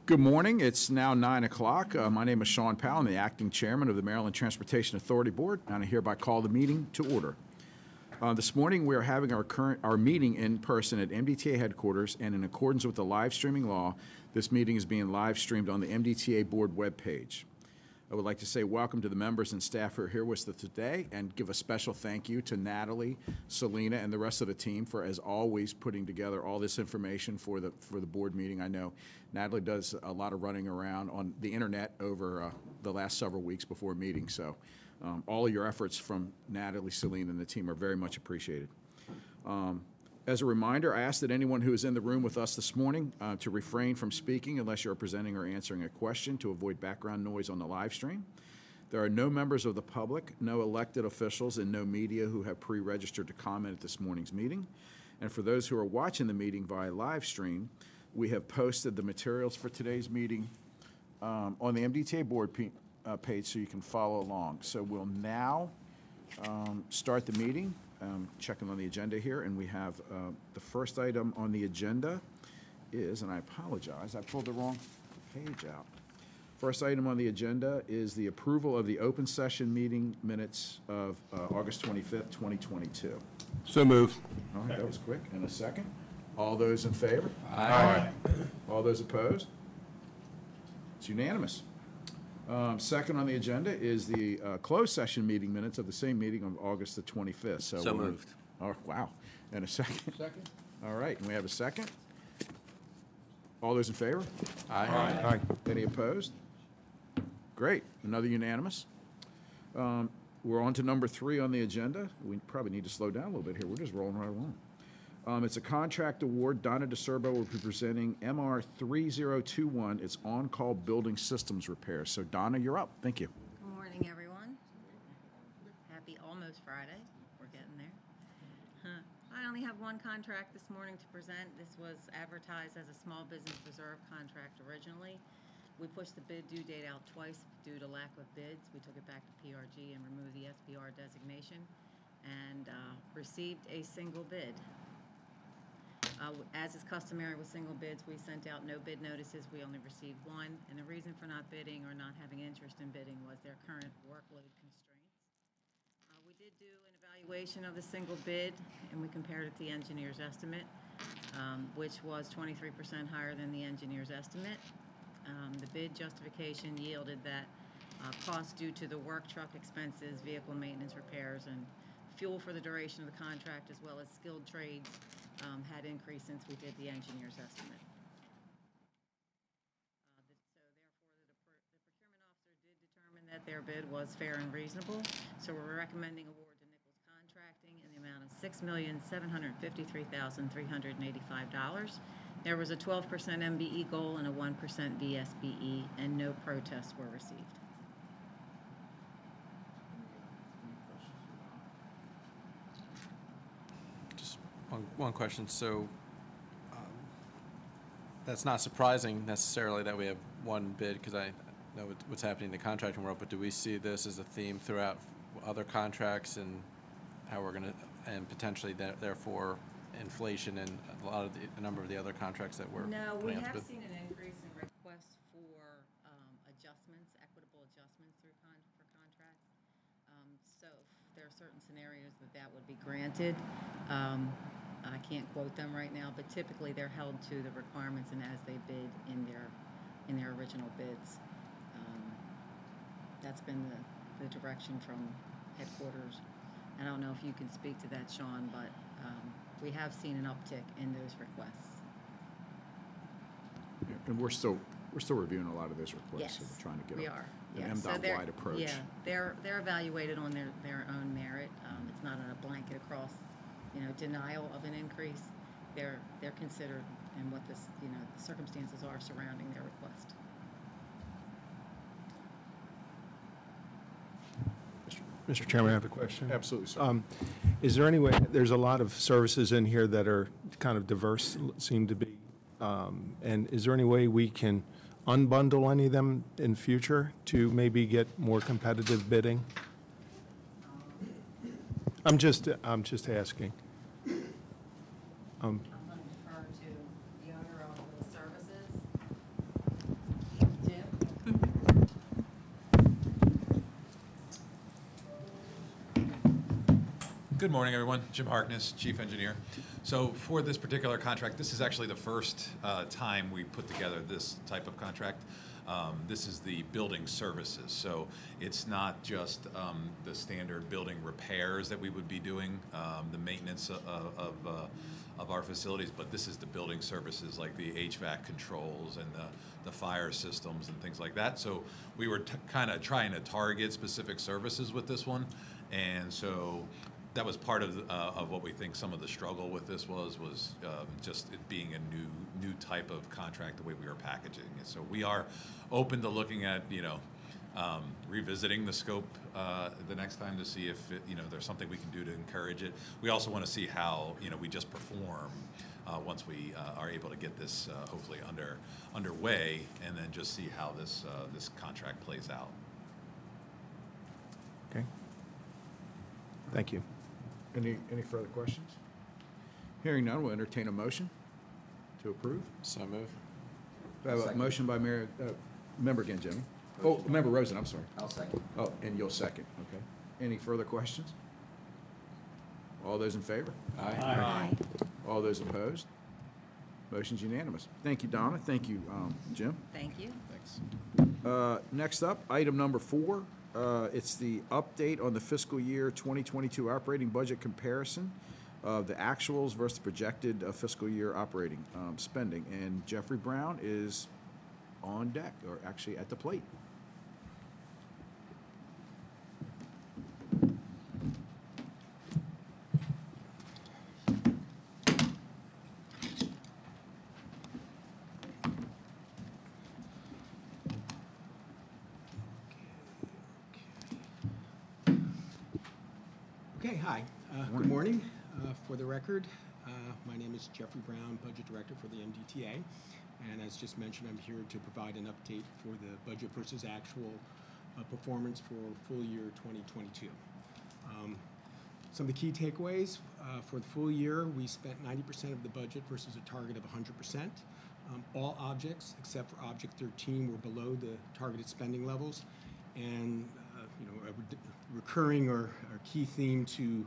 Good morning. It's now 9 o'clock. My name is Sean Powell. I'm the acting chairman of the Maryland Transportation Authority Board, and I hereby call the meeting to order. This morning, we are having our meeting in person at MDTA headquarters, and in accordance with the live streaming law, this meeting is being live streamed on the MDTA board webpage. I would like to say welcome to the members and staff who are here with us today, and give a special thank you to Natalie, Selena, and the rest of the team for, as always, putting together all this information for the board meeting. I know Natalie does a lot of running around on the internet over the last several weeks before meetings, so all of your efforts from Natalie, Selena, and the team are very much appreciated. As a reminder, I ask that anyone who is in the room with us this morning to refrain from speaking unless you're presenting or answering a question to avoid background noise on the live stream. There are no members of the public, no elected officials, and no media who have pre-registered to comment at this morning's meeting. And for those who are watching the meeting via live stream, we have posted the materials for today's meeting on the MDTA board page so you can follow along. So we'll now start the meeting. Checking on the agenda here, and we have the first item on the agenda is, and I apologize, I pulled the wrong page out. First item on the agenda is the approval of the open session meeting minutes of August 25th, 2022. So moved. All right, that was quick. And a second? All those in favor? Aye. All those opposed? It's unanimous. Second on the agenda is the closed session meeting minutes of the same meeting on August the 25th. So moved. Oh, wow. And a second? Second. All right, and we have a second. All those in favor? Aye. Aye. Any opposed? Great, another unanimous. We're on to number 3 on the agenda. We probably need to slow down a little bit here. We're just rolling right along. It's a contract award. Donna DeSerbo will be presenting MR 3021. It's on-call building systems repair. So Donna, you're up. Thank you. Good morning, everyone. Happy almost Friday. We're getting there. I only have one contract this morning to present. This was advertised as a small business reserve contract originally. We pushed the bid due date out twice due to lack of bids. We took it back to PRG and removed the SBR designation and received a single bid. As is customary with single bids, we sent out no bid notices. We only received one, and the reason for not bidding or not having interest in bidding was their current workload constraints. We did do an evaluation of the single bid, and we compared it to the engineer's estimate, which was 23% higher than the engineer's estimate. The bid justification yielded that costs due to the work truck expenses, vehicle maintenance repairs, and fuel for the duration of the contract, as well as skilled trades, had increased since we did the engineer's estimate. So therefore, the procurement officer did determine that their bid was fair and reasonable. So we're recommending award to Nichols Contracting in the amount of $6,753,385. There was a 12% MBE goal and a 1% VSBE, and no protests were received. One question. So that's not surprising necessarily that we have one bid, because I know what's happening in the contracting world, but do we see this as a theme throughout other contracts and how we're going to, and potentially therefore inflation and a number of the other contracts that we're No, we have bid? seen an increase in requests for adjustments, equitable adjustments for contracts. So there are certain scenarios that would be granted. I can't quote them right now, but typically they're held to the requirements and as they bid in their original bids. That's been the direction from headquarters. I don't know if you can speak to that, Sean, but we have seen an uptick in those requests. Yeah, and we're still reviewing a lot of those requests. Yes, So we're trying to get an MDOT-wide approach. Yeah, they're evaluated on their own merit. It's not a blanket across, denial of an increase. They're considered and what the circumstances are surrounding their request. Mr. Chairman, I have a question. Absolutely, sir. Is there any way, there's a lot of services in here that are kind of diverse, seem to be, and is there any way we can unbundle any of them in future to maybe get more competitive bidding? I'm just asking. I'm going to defer to the owner of the services Good morning, everyone. Jim Harkness, Chief Engineer. So for this particular contract, this is actually the first time we put together this type of contract. This is the building services. So it's not just the standard building repairs that we would be doing, the maintenance of our facilities, but this is the building services like the HVAC controls and the fire systems and things like that. So we were kind of trying to target specific services with this one. And so that was part of what we think some of the struggle with this was just it being a new type of contract, the way we were packaging it. So we are open to looking at, revisiting the scope the next time to see if there's something we can do to encourage it. We also want to see how we just perform once we are able to get this hopefully underway, and then just see how this contract plays out. Okay. Thank you. Any further questions? Hearing none, we'll entertain a motion to approve. So move. I have a motion by Member again, Jimmy. Oh, Member Rosen, I'm sorry. I'll second. Oh, and you'll second, okay. Any further questions? All those in favor? Aye. All those opposed? Motion's unanimous. Thank you, Donna. Thank you, Jim. Thank you. Thanks. Next up, item number 4. It's the update on the fiscal year 2022 operating budget comparison of the actuals versus projected fiscal year operating spending. And Jeffrey Brown is on deck, or actually at the plate. Okay, hi. Good morning. For the record, my name is Jeffrey Brown, Budget Director for the MDTA. And as just mentioned, I'm here to provide an update for the budget versus actual performance for full year 2022. Some of the key takeaways for the full year, we spent 90% of the budget versus a target of 100%. All objects except for Object 13 were below the targeted spending levels. And a recurring or key theme to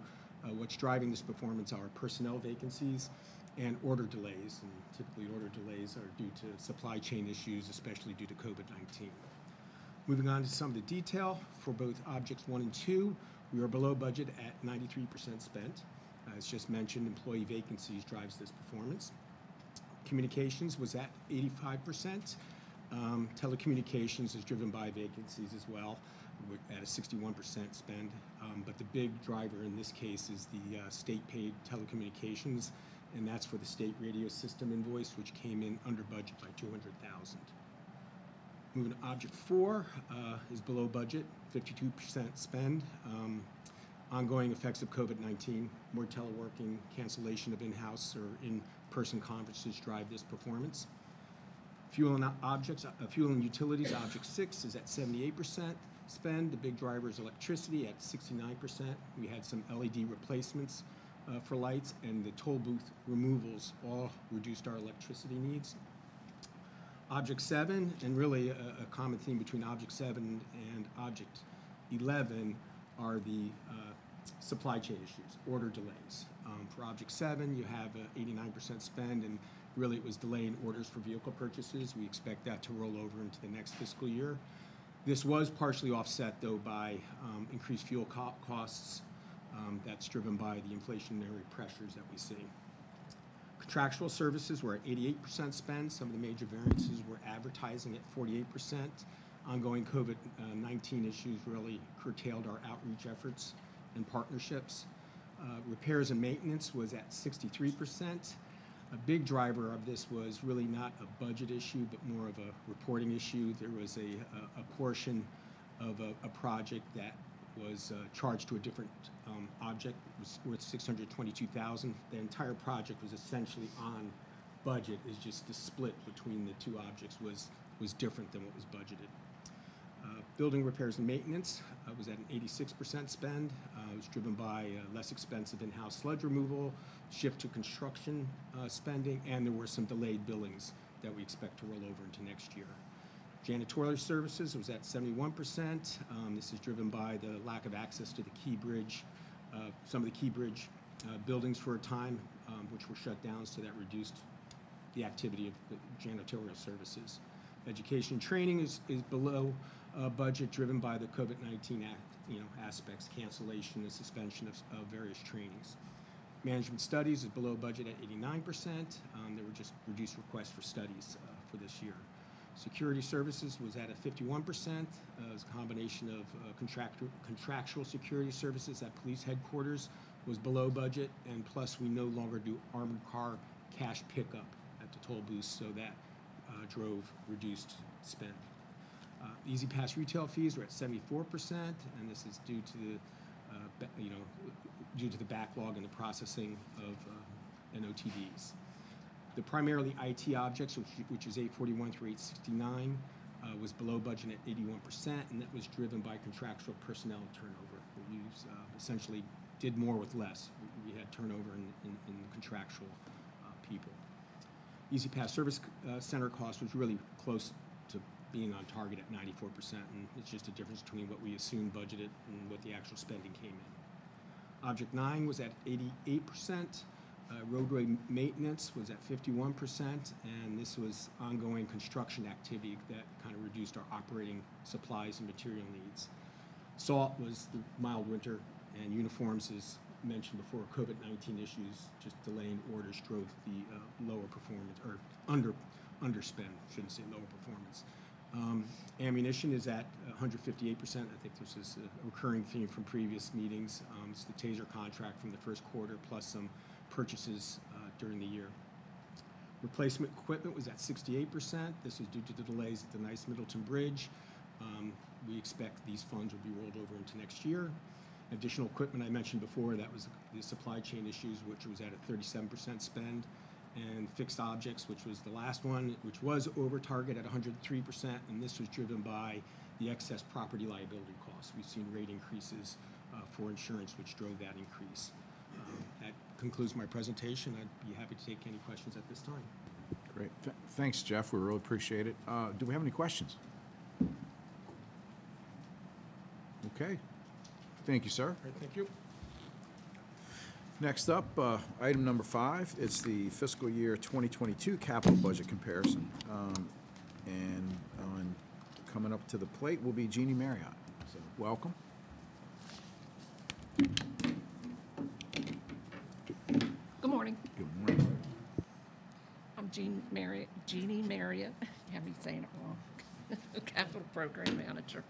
what's driving this performance are personnel vacancies and order delays. And typically order delays are due to supply chain issues, especially due to COVID-19. Moving on to some of the detail, for both Objects 1 and 2, we are below budget at 93% spent. As just mentioned, employee vacancies drives this performance. Communications was at 85%. Telecommunications is driven by vacancies as well. We're at a 61% spend, but the big driver in this case is the state-paid telecommunications, and that's for the state radio system invoice, which came in under budget by $200,000. Moving to Object 4 is below budget, 52% spend. Ongoing effects of COVID-19, more teleworking, cancellation of in-house or in-person conferences drive this performance. Fuel and utilities, Object 6 is at 78% spend. The big driver is electricity at 69%. We had some LED replacements for lights, and the toll booth removals all reduced our electricity needs. Object 7, and really a common theme between Object 7 and Object 11, are the supply chain issues, order delays. For Object 7, you have 89% spend, and really it was delaying orders for vehicle purchases. We expect that to roll over into the next fiscal year. This was partially offset, though, by increased fuel costs. That's driven by the inflationary pressures that we see. Contractual services were at 88% spend. Some of the major variances were advertising at 48%. Ongoing COVID-19 issues really curtailed our outreach efforts and partnerships. Repairs and maintenance was at 63%. A big driver of this was really not a budget issue, but more of a reporting issue. There was a portion of a project that was charged to a different object. It was worth $622,000. The entire project was essentially on budget. It's just the split between the two objects was different than what was budgeted. Building repairs and maintenance was at an 86% spend. It was driven by less expensive in-house sludge removal, shift to construction spending, and there were some delayed billings that we expect to roll over into next year. Janitorial services was at 71%. This is driven by the lack of access to the Key Bridge some of the key bridge buildings for a time, which were shut down, so that reduced the activity of the janitorial services. Education and training is below budget, driven by the COVID-19 aspects, cancellation and suspension of various trainings. Management studies is below budget at 89%. There were just reduced requests for studies for this year. Security services was at a 51%. It was a combination of contractual security services at police headquarters was below budget, and plus we no longer do armored car cash pickup at the toll booths, so that drove reduced spend. Easy Pass retail fees were at 74%, and this is due to the backlog in the processing of NOTDs. The primarily IT objects, which is 841 through 869, was below budget at 81%, and that was driven by contractual personnel turnover. We essentially did more with less. We had turnover in contractual people. Easy Pass Service Center cost was really close to being on target at 94%, and it's just a difference between what we assumed budgeted and what the actual spending came in. Object 9 was at 88%. Roadway maintenance was at 51%, and this was ongoing construction activity that kind of reduced our operating supplies and material needs. Salt was the mild winter, and uniforms, as mentioned before, COVID-19 issues, just delaying orders drove the lower performance, or underspend, shouldn't say lower performance. Ammunition is at 158%. I think this is a recurring theme from previous meetings. It's the TASER contract from the first quarter, plus some purchases during the year. Replacement equipment was at 68%. This was due to the delays at the Nice Middleton Bridge. We expect these funds will be rolled over into next year. Additional equipment I mentioned before, that was the supply chain issues, which was at a 37% spend. And fixed objects, which was the last one, which was over target at 103%, and this was driven by the excess property liability costs. We've seen rate increases for insurance, which drove that increase. That concludes my presentation. I'd be happy to take any questions at this time. Great. Thanks, Jeff. We really appreciate it. Do we have any questions? Okay. Thank you, sir. All right, thank you. Next up, item number 5, it's the fiscal year 2022 capital budget comparison. And coming up to the plate will be Jeannie Marriott. So welcome. Good morning. Good morning. I'm Jeannie Marriott. You have me saying it wrong. Capital Program Manager.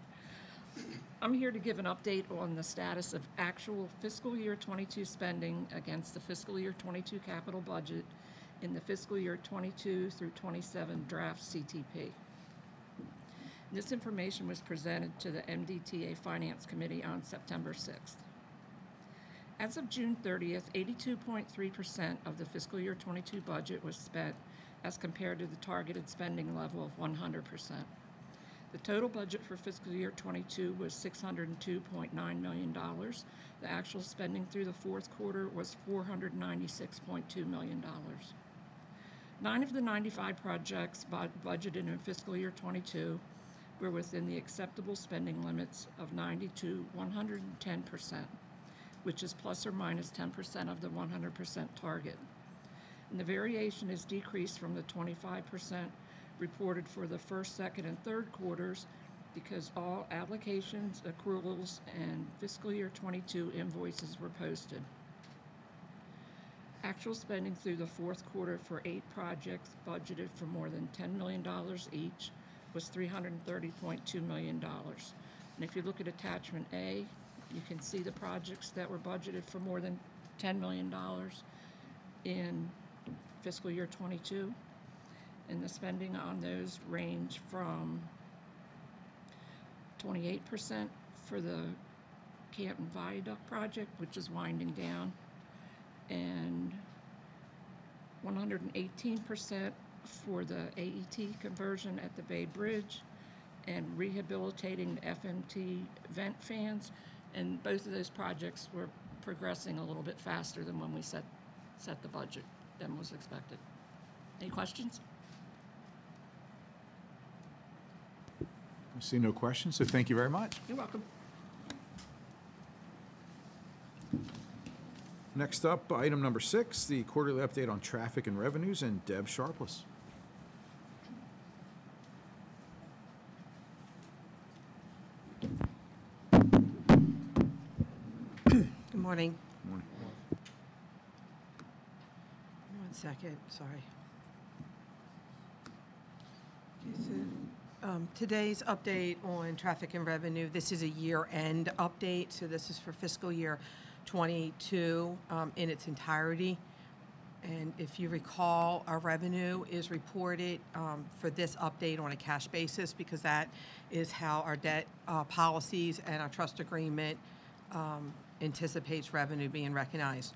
I'm here to give an update on the status of actual fiscal year 22 spending against the fiscal year 22 capital budget in the fiscal year 22 through 27 draft CTP. This information was presented to the MDTA Finance Committee on September 6th. As of June 30th, 82.3% of the fiscal year 22 budget was spent as compared to the targeted spending level of 100%. The total budget for fiscal year 22 was $602.9 million. The actual spending through the fourth quarter was $496.2 million. 9 of the 95 projects budgeted in fiscal year 22 were within the acceptable spending limits of 90 to 110%, which is plus or minus 10% of the 100% target. And the variation is decreased from the 25% reported for the first, second, and third quarters because all applications, accruals, and fiscal year 22 invoices were posted. Actual spending through the fourth quarter for 8 projects budgeted for more than $10 million each was $330.2 million. And if you look at attachment A, you can see the projects that were budgeted for more than $10 million in fiscal year 22. And the spending on those range from 28% for the Canton Viaduct project, which is winding down, and 118% for the AET conversion at the Bay Bridge, and rehabilitating the FMT vent fans. And both of those projects were progressing a little bit faster than when we set the budget than was expected. Any questions? I see no questions, so thank you very much. You're welcome. Next up, item number 6, the quarterly update on traffic and revenues, and Deb Sharpless. Good morning. Morning. One second, sorry. Okay, so, today's update on traffic and revenue, this is a year-end update, so this is for fiscal year '22 in its entirety. And if you recall, our revenue is reported for this update on a cash basis because that is how our debt policies and our trust agreement anticipates revenue being recognized.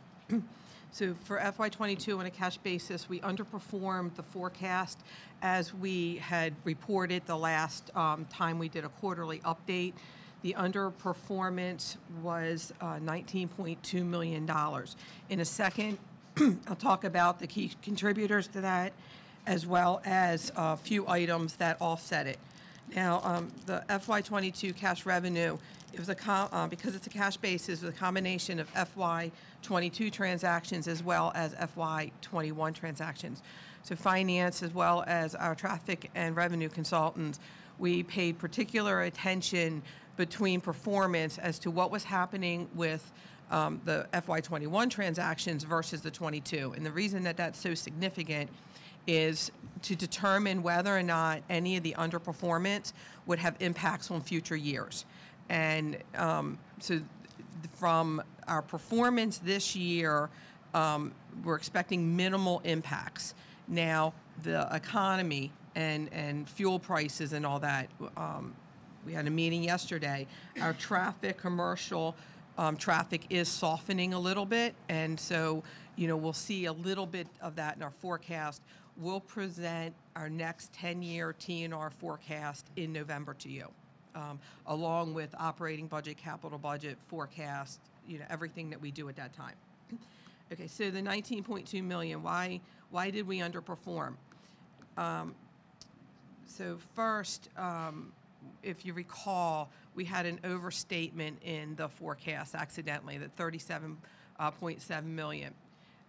So for FY22 on a cash basis, we underperformed the forecast as we had reported the last time we did a quarterly update. The underperformance was $19.2 million. In a second, I'll talk about the key contributors to that, as well as a few items that offset it. Now, the FY22 cash revenue, it was because it's a cash basis, it was a combination of FY22 transactions as well as FY21 transactions. So finance, as well as our traffic and revenue consultants, we paid particular attention between performance as to what was happening with the FY21 transactions versus the 22. And the reason that that's so significant is to determine whether or not any of the underperformance would have impacts on future years. And so from our performance this year, we're expecting minimal impacts. Now, the economy and fuel prices and all that, we had a meeting yesterday. Our traffic, commercial traffic is softening a little bit, and so, we'll see a little bit of that in our forecast. We'll present our next 10-year TNR forecast in November to you, along with operating budget, capital budget, forecast, everything that we do at that time. Okay, so the $19.2 million, why did we underperform? So first, if you recall, we had an overstatement in the forecast accidentally, that $37.7 million.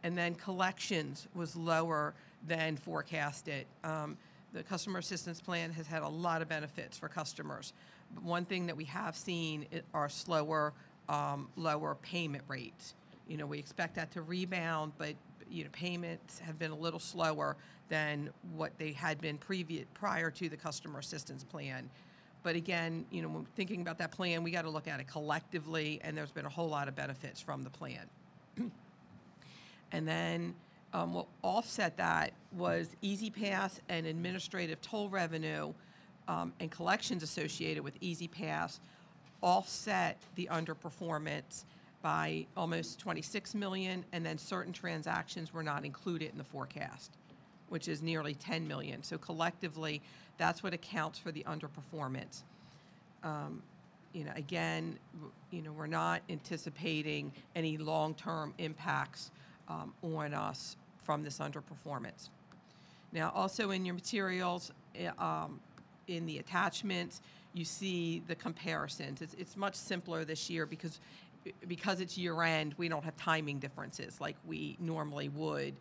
And then collections was lower than forecasted. The customer assistance plan has had a lot of benefits for customers. But one thing that we have seen are lower payment rates. We expect that to rebound, but payments have been a little slower than what they had been prior to the customer assistance plan. But again, when thinking about that plan, we got to look at it collectively, and there's been a whole lot of benefits from the plan. And then what offset that was Easy Pass and administrative toll revenue and collections associated with Easy Pass offset the underperformance by almost $26 million, and then certain transactions were not included in the forecast, which is nearly $10 million. So collectively, that's what accounts for the underperformance. Again, we're not anticipating any long-term impacts on us from this underperformance. Now, also in your materials, in the attachments, you see the comparisons. It's much simpler this year because it's year-end, we don't have timing differences like we normally would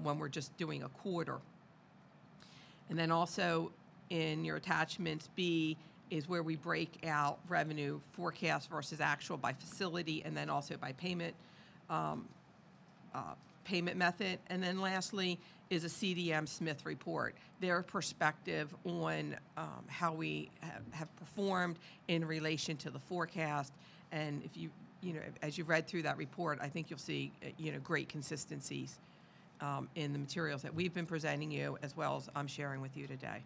when we're just doing a quarter. And then also in your attachments B is where we break out revenue forecast versus actual by facility, and then also by payment method. And then lastly is a CDM Smith report, their perspective on how we have performed in relation to the forecast. And if as you read through that report, I think you'll see, great consistencies in the materials that we've been presenting you, as well as I'm sharing with you today.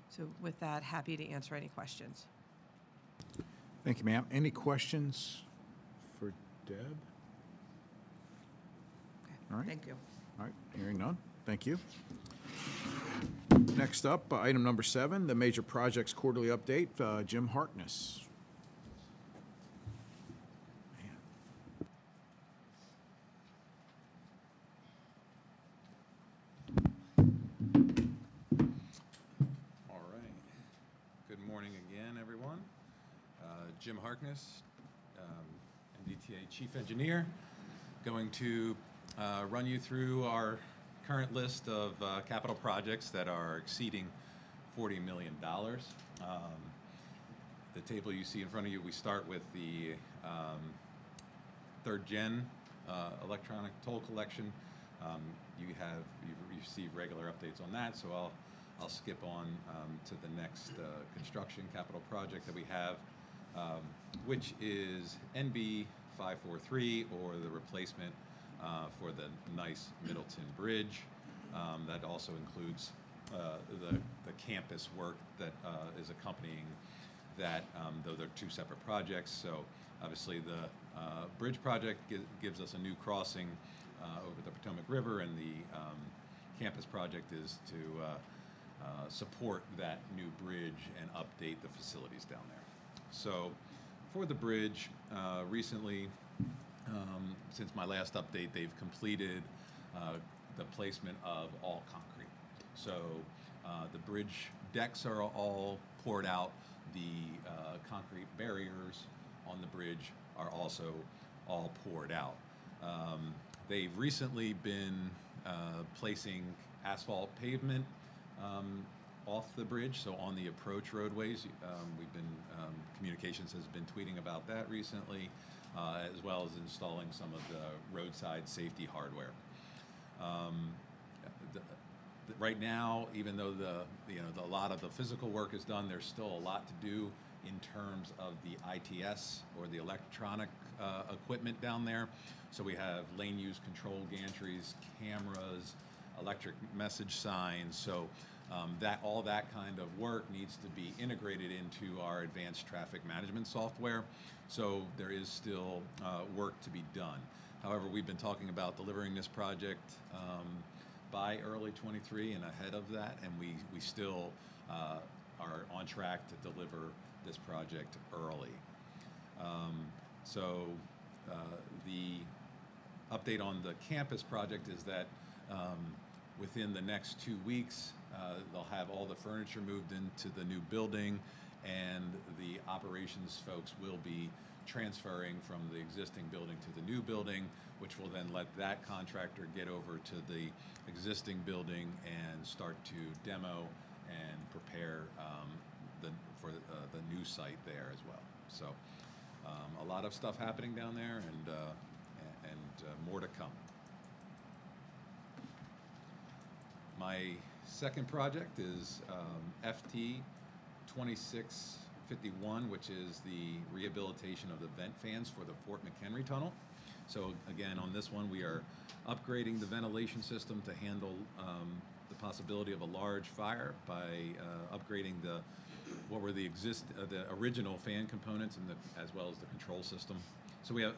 So with that, happy to answer any questions. Thank you, ma'am. Any questions for Deb? Okay. All right. Thank you. All right, hearing none. Thank you. Next up, item number 7, the major projects quarterly update. Jim Harkness. All right. Good morning again, everyone. Jim Harkness, MDTA Chief Engineer. going to run you through our current list of capital projects that are exceeding $40 million. The table you see in front of you, we start with the third gen electronic toll collection. You've received regular updates on that, so I'll skip on to the next construction capital project that we have, which is NB 543, or the replacement for the nice Middleton Bridge. That also includes the campus work that is accompanying that, though they're two separate projects. So obviously the bridge project gives us a new crossing over the Potomac River, and the campus project is to support that new bridge and update the facilities down there. So for the bridge, recently, since my last update, they've completed the placement of all concrete. So the bridge decks are all poured out. The concrete barriers on the bridge are also all poured out. They've recently been placing asphalt pavement off the bridge, so on the approach roadways. We've been, communications has been tweeting about that recently, as well as installing some of the roadside safety hardware. Right now, even though a lot of the physical work is done, there's still a lot to do in terms of the ITS, or the electronic equipment down there. So we have lane use control gantries, cameras, electric message signs. So all that kind of work needs to be integrated into our advanced traffic management software. So there is still work to be done. However, we've been talking about delivering this project by early 23 and ahead of that, and we still are on track to deliver this project early. The update on the campus project is that within the next 2 weeks, they'll have all the furniture moved into the new building, and the operations folks will be transferring from the existing building to the new building, which will then let that contractor get over to the existing building and start to demo and prepare for the new site there as well. So a lot of stuff happening down there, and more to come. My second project is FT 2651, which is the rehabilitation of the vent fans for the Fort McHenry Tunnel. So again, on this one, we are upgrading the ventilation system to handle the possibility of a large fire by upgrading the original fan components, and as well as the control system. So we have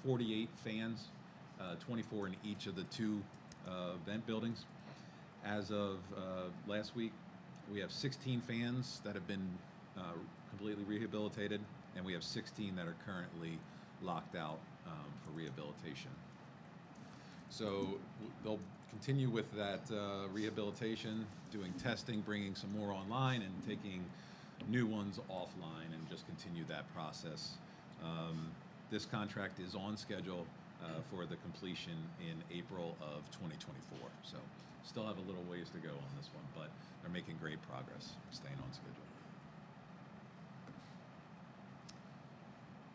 48 fans, 24 in each of the two vent buildings. As of last week, we have 16 fans that have been completely rehabilitated, and we have 16 that are currently locked out for rehabilitation. So they'll continue with that rehabilitation, doing testing, bringing some more online, and taking new ones offline, and just continue that process. This contract is on schedule for the completion in April of 2024. So still have a little ways to go on this one, but they're making great progress, staying on schedule.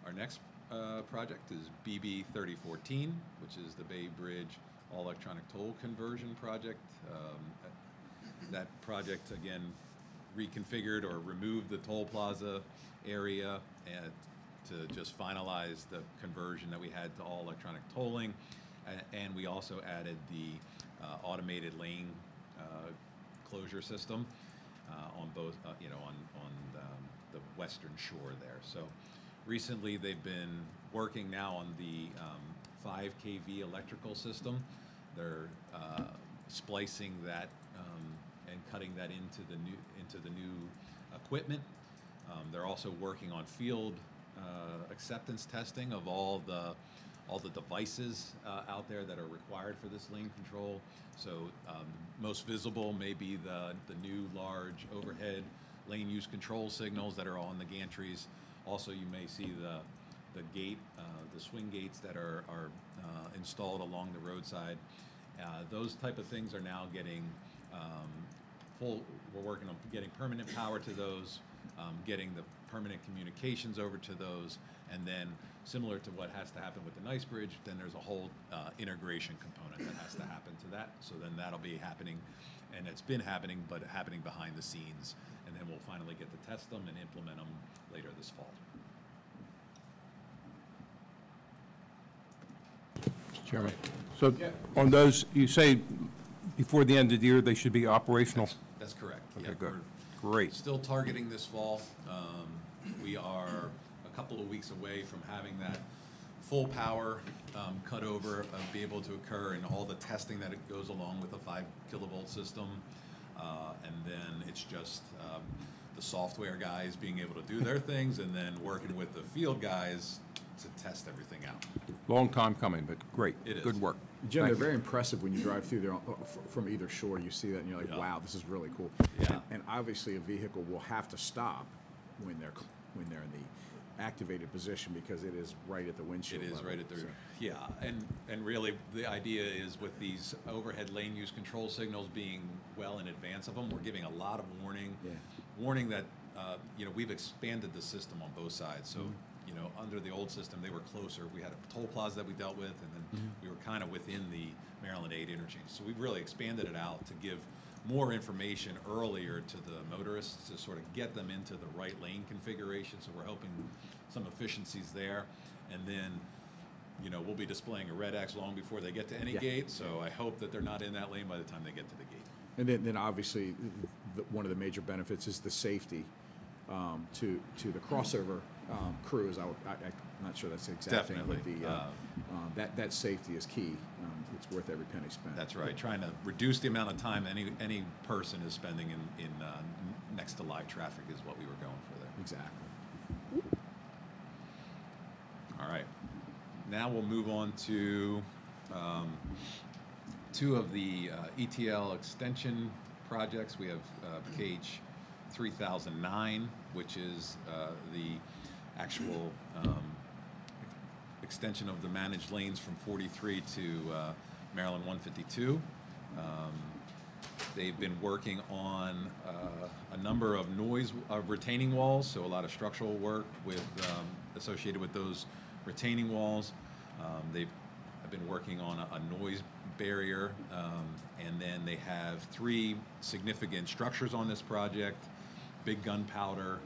Our next project is BB 3014, which is the Bay Bridge all electronic toll conversion project. That project, again, reconfigured or removed the toll plaza area and to just finalize the conversion that we had to all electronic tolling, and we also added the automated lane closure system on both, on the western shore there. So recently they've been working now on the 5 kV electrical system. They're splicing that and cutting that into the new equipment. They're also working on field acceptance testing of all the devices out there that are required for this lane control. So most visible may be the new large overhead lane use control signals that are on the gantries. Also, you may see the the gate, the swing gates that are installed along the roadside. Those type of things are now getting we're working on getting permanent power to those, getting the permanent communications over to those, and then similar to what has to happen with the Nice Bridge, then there's a whole integration component that has to happen to that. So then that'll be happening, and it's been happening, but happening behind the scenes, and then we'll finally get to test them and implement them later this fall. Chairman, so on those, you say before the end of the year, they should be operational? That's correct. Okay, Yeah, good. we're Great. Still targeting this fall. We are a couple of weeks away from having that full power cut over be able to occur, and all the testing that it goes along with a 5 kilovolt system. And then it's just the software guys being able to do their things, and then working with the field guys to test everything out. Long time coming, but great. It is. Good work. Jim, Thank they're you. very impressive when you drive through there from either shore. You see that and you're like, Yeah. wow, this is really cool. Yeah. And obviously a vehicle will have to stop when they're in the activated position because it is right at the windshield It is level. right at the, So- yeah, and really, the idea is with these overhead lane use control signals being well in advance of them, we're giving a lot of warning. Yeah. Warning that, we've expanded the system on both sides, so, under the old system, they were closer. We had a toll plaza that we dealt with, and then we were kind of within the Maryland 8 interchange. So we've really expanded it out to give more information earlier to the motorists to sort of get them into the right lane configuration. So we're hoping some efficiencies there. And then, we'll be displaying a red X long before they get to any Yeah. gate. So I hope that they're not in that lane by the time they get to the gate. And then obviously, one of the major benefits is the safety to the crossover crews. I'm not sure that's the exact thing, but that safety is key. It's worth every penny spent. That's right. Trying to reduce the amount of time any person is spending in next to live traffic is what we were going for there. Exactly. All right. Now we'll move on to two of the ETL extension projects. We have KH 3009, which is the actual extension of the managed lanes from 43 to Maryland 152. They've been working on a number of retaining walls, so a lot of structural work associated with those retaining walls. They've been working on a noise barrier, and then they have 3 significant structures on this project: big gunpowder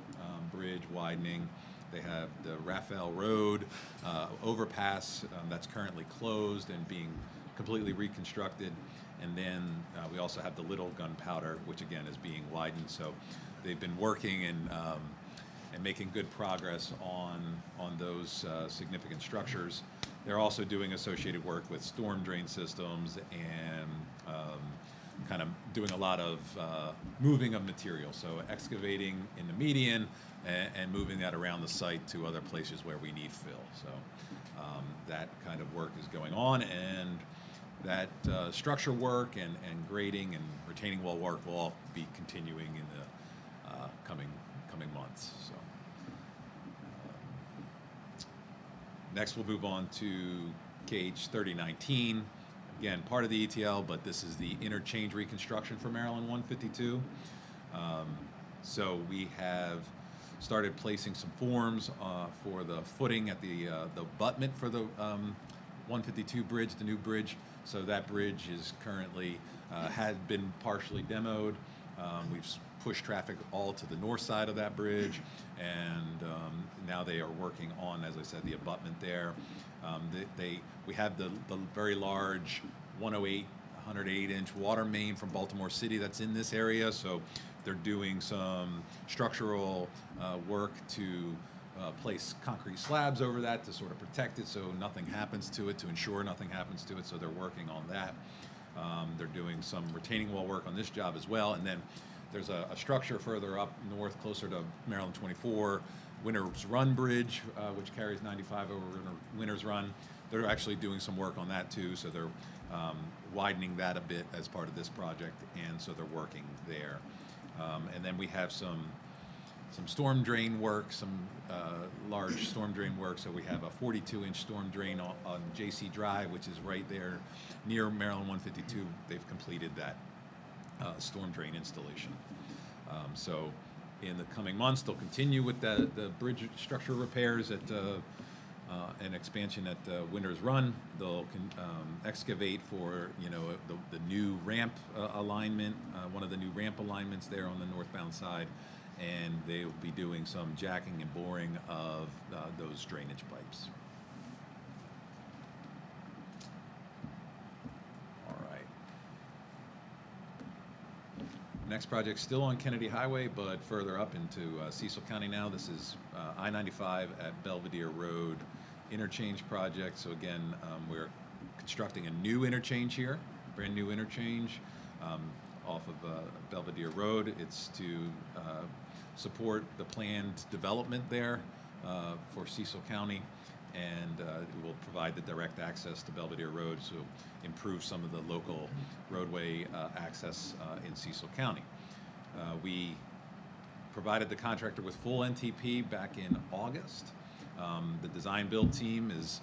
bridge widening. They have the Raphael Road overpass that's currently closed and being completely reconstructed. And then we also have the little gunpowder, which again is being widened. So they've been working and making good progress on those significant structures. They're also doing associated work with storm drain systems and kind of doing a lot of moving of material. So excavating in the median and moving that around the site to other places where we need fill. So that kind of work is going on, and that structure work and grading and retaining wall work will all be continuing in the coming months. So next we'll move on to KH 3019. Again, part of the ETL, but this is the interchange reconstruction for Maryland 152. So we have started placing some forms for the footing at the abutment for the 152 bridge, the new bridge. So that bridge is currently had been partially demoed. We've pushed traffic all to the north side of that bridge, and now they are working on, as I said, the abutment there. We have the very large 108-inch water main from Baltimore City that's in this area, so they're doing some structural work to place concrete slabs over that to sort of protect it so nothing happens to it, to ensure nothing happens to it, so they're working on that. They're doing some retaining wall work on this job as well, and then there's a structure further up north, closer to Maryland 24, Winter's Run Bridge, which carries 95 over Winter's Run. They're actually doing some work on that too, so they're widening that a bit as part of this project, and so they're working there. And then we have some some storm drain work, some large storm drain work. So we have a 42-inch storm drain on JC Drive, which is right there near Maryland 152. They've completed that storm drain installation. So in the coming months, they'll continue with the bridge structure repairs at an expansion at Winters Run. They'll excavate for the new ramp alignment, one of the new ramp alignments there on the northbound side, and they will be doing some jacking and boring of those drainage pipes. All right. Next project still on Kennedy Highway, but further up into Cecil County now. This is I-95 at Belvedere Road interchange project. So again, we're constructing a new interchange here, brand new interchange off of Belvedere Road. It's to support the planned development there for Cecil County, and it will provide the direct access to Belvedere Road, so improve some of the local roadway access in Cecil County. We provided the contractor with full NTP back in August. The design build team is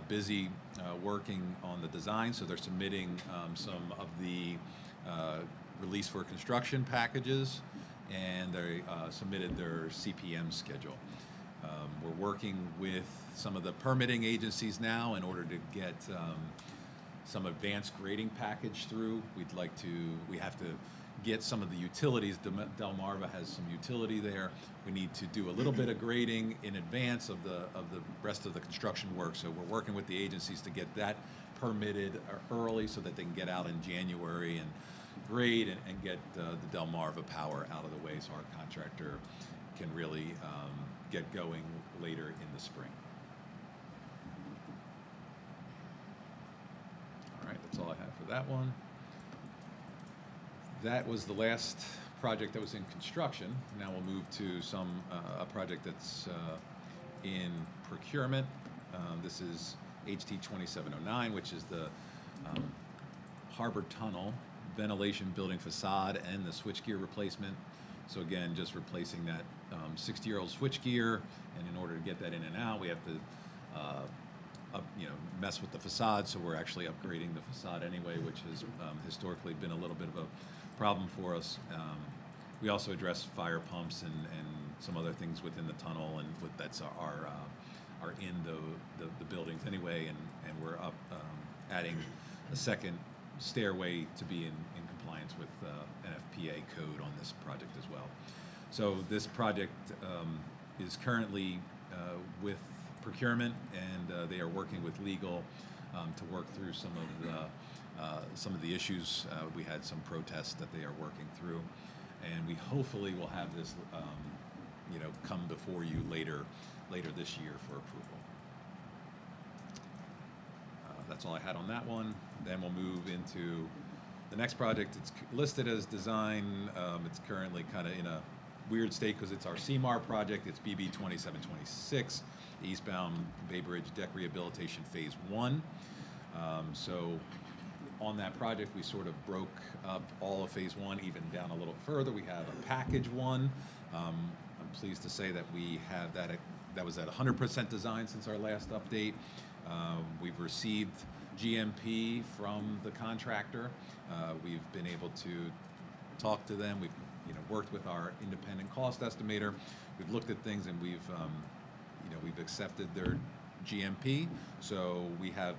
busy working on the design, so they're submitting some of the release for construction packages, and they submitted their CPM schedule. We're working with some of the permitting agencies now in order to get some advanced grading package through. We have to get some of the utilities. Delmarva has some utility there. We need to do a little bit of grading in advance of the rest of the construction work. So we're working with the agencies to get that permitted early so that they can get out in January and grade and get the Delmarva power out of the way, so our contractor can really get going later in the spring. All right, that's all I have for that one. That was the last project that was in construction. Now we'll move to a project that's in procurement. This is HT 2709, which is the Harbor Tunnel ventilation building facade and the switchgear replacement. So again, just replacing that 60-year-old switchgear, and in order to get that in and out, we have to mess with the facade. So we're actually upgrading the facade anyway, which has historically been a little bit of a problem for us. We also address fire pumps and some other things within the tunnel, and that's are in the buildings anyway, and we're up adding a second stairway to be in compliance with NFPA code on this project as well. So this project is currently with procurement, and they are working with legal to work through some of the issues. We had some protests that they are working through, and we hopefully will have this come before you later this year for approval. That's all I had on that one. Then we'll move into the next project. It's listed as design. It's currently kind of in a weird state because it's our CMAR project. It's BB 2726, eastbound Bay Bridge Deck Rehabilitation Phase 1. So on that project, we sort of broke up all of Phase 1 even down a little further. We have a Package 1. I'm pleased to say that we have that was at 100% design since our last update. We've received GMP from the contractor. We've been able to talk to them. We've worked with our independent cost estimator. We've looked at things, and we've accepted their GMP. So we have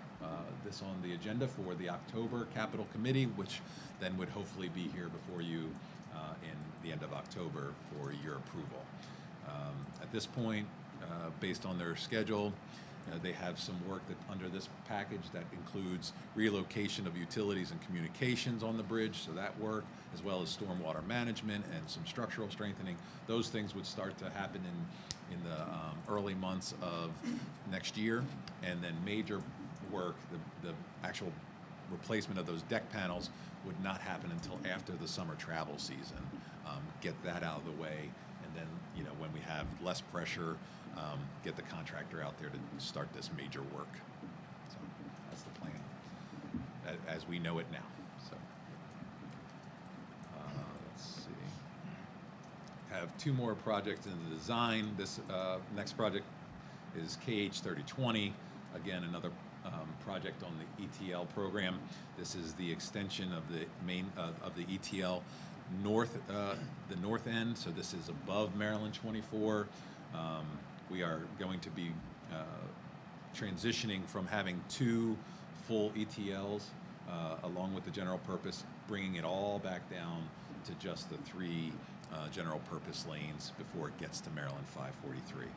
this on the agenda for the October Capital Committee, which then would hopefully be here before you in the end of October for your approval. At this point, based on their schedule, they have some work under this package that includes relocation of utilities and communications on the bridge, so that work, as well as stormwater management and some structural strengthening. Those things would start to happen in the early months of next year, and then major work, the actual replacement of those deck panels, would not happen until after the summer travel season. Get that out of the way, and then when we have less pressure, get the contractor out there to start this major work. So that's the plan as we know it now. So let's see. have two more projects in the design. This next project is KH 3020. Again, another project on the ETL program. This is the extension of the main of the ETL north, the north end. So this is above Maryland 24. We are going to be transitioning from having two full ETLs along with the general purpose, bringing it all back down to just the three general purpose lanes before it gets to Maryland 543.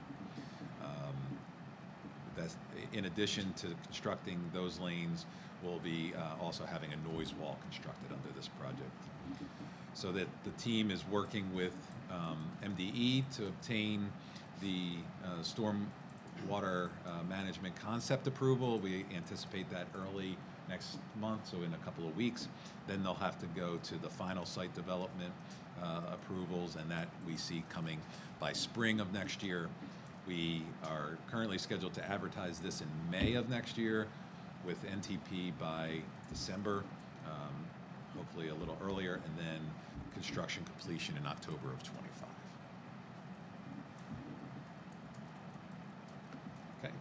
That's, in addition to constructing those lanes, we'll be also having a noise wall constructed under this project. So that the team is working with MDE to obtain the storm water management concept approval. We anticipate that early next month, so in a couple of weeks. Then they'll have to go to the final site development approvals, and that we see coming by spring of next year. We are currently scheduled to advertise this in May of next year, with NTP by December, hopefully a little earlier, and then construction completion in October of 25. Okay.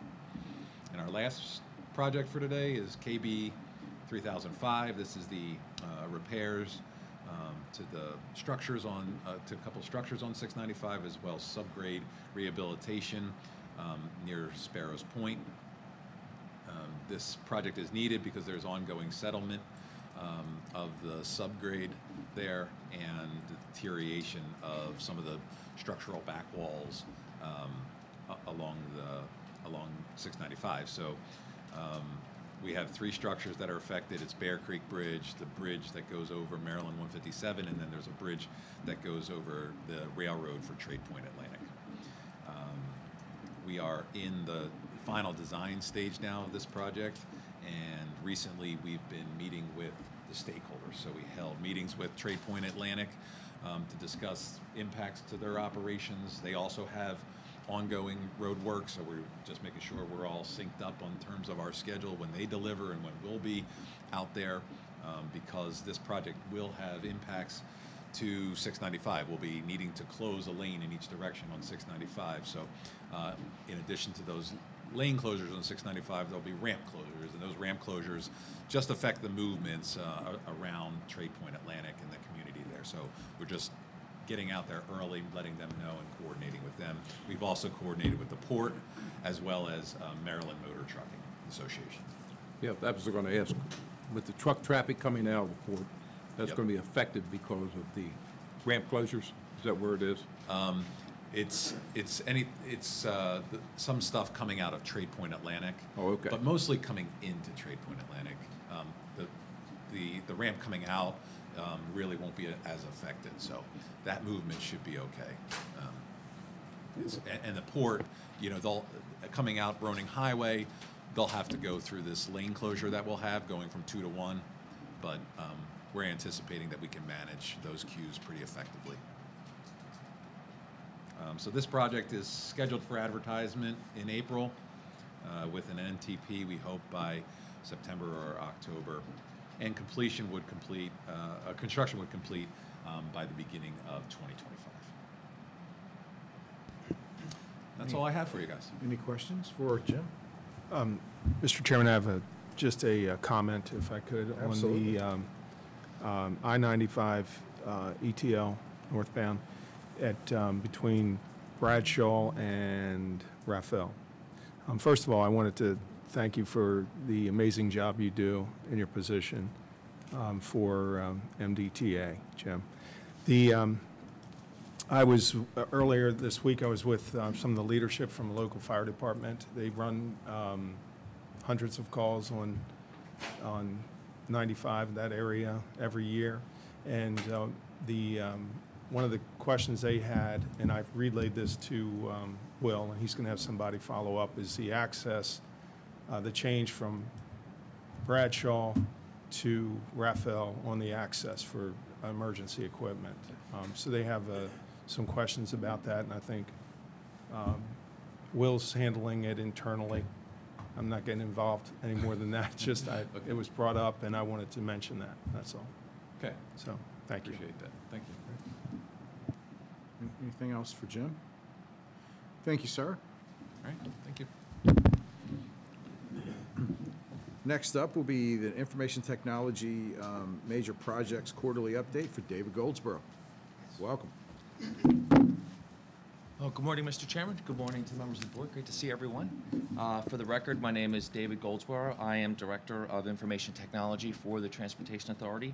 And our last project for today is KB 3005. This is the repairs to the structures on, to a couple structures on 695, as well as subgrade rehabilitation near Sparrows Point. This project is needed because there's ongoing settlement of the subgrade there and the deterioration of some of the structural back walls along 695. So we have three structures that are affected. It's Bear Creek Bridge, the bridge that goes over Maryland 157, and then there's a bridge that goes over the railroad for Trade Point Atlantic. We are in the final design stage now of this project, and recently we've been meeting with the stakeholders. So we held meetings with Trade Point Atlantic to discuss impacts to their operations. They also have ongoing road work, so we're just making sure we're all synced up on terms of our schedule when they deliver and when we'll be out there, because this project will have impacts to 695. We'll be needing to close a lane in each direction on 695. So in addition to those lane closures on 695, there'll be ramp closures, and those ramp closures just affect the movements around Trade Point Atlantic and the community there. So we're just getting out there early, letting them know, and coordinating with them. We've also coordinated with the port as well as Maryland Motor Trucking Association. Yeah, that was going to ask. With the truck traffic coming out of the port, that's going to be affected because of the ramp closures. Is that where it is? It's some stuff coming out of Trade Point Atlantic. Oh, okay. But mostly coming into Trade Point Atlantic. The ramp coming out really won't be as affected, so that movement should be okay. And the port, you know, they'll coming out Roning Highway, they'll have to go through this lane closure that we'll have going from 2 to 1, but we're anticipating that we can manage those queues pretty effectively. So this project is scheduled for advertisement in April with an NTP, we hope, by September or October. And completion would complete, construction would complete by the beginning of 2025. That's all I have for you guys. Any questions for Jim? Mr. Chairman, I have just a comment, if I could, Absolutely. on the I-95 ETL northbound at between Bradshaw and Raphael. First of all, I wanted to thank you for the amazing job you do in your position for MDTA, Jim. I was, earlier this week, I was with some of the leadership from the local fire department. They run hundreds of calls on 95, that area, every year. And one of the questions they had, and I've relayed this to Will, and he's going to have somebody follow up, is the access, the change from Bradshaw to Raphael on the access for emergency equipment. So they have some questions about that, and I think Will's handling it internally. I'm not getting involved any more than that. Just it was brought up, and I wanted to mention that. That's all. Okay. So thank you. Appreciate that. Thank you. Anything else for Jim? Thank you, sir. All right, thank you. Next up will be the Information Technology Major Projects Quarterly Update for David Goldsboro. Welcome. Well, good morning, Mr. Chairman. Good morning to the members of the board. Great to see everyone. For the record, my name is David Goldsboro. I am Director of Information Technology for the Transportation Authority.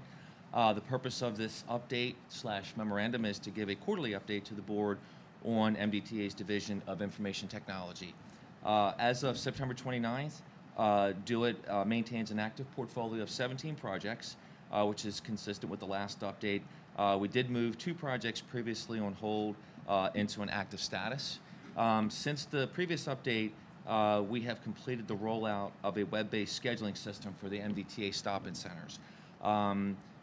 The purpose of this update / memorandum is to give a quarterly update to the board on MDTA's Division of Information Technology. As of September 29th, DoIT maintains an active portfolio of 17 projects, which is consistent with the last update. We did move 2 projects previously on hold into an active status. Since the previous update, we have completed the rollout of a web-based scheduling system for the MDTA stop-in centers.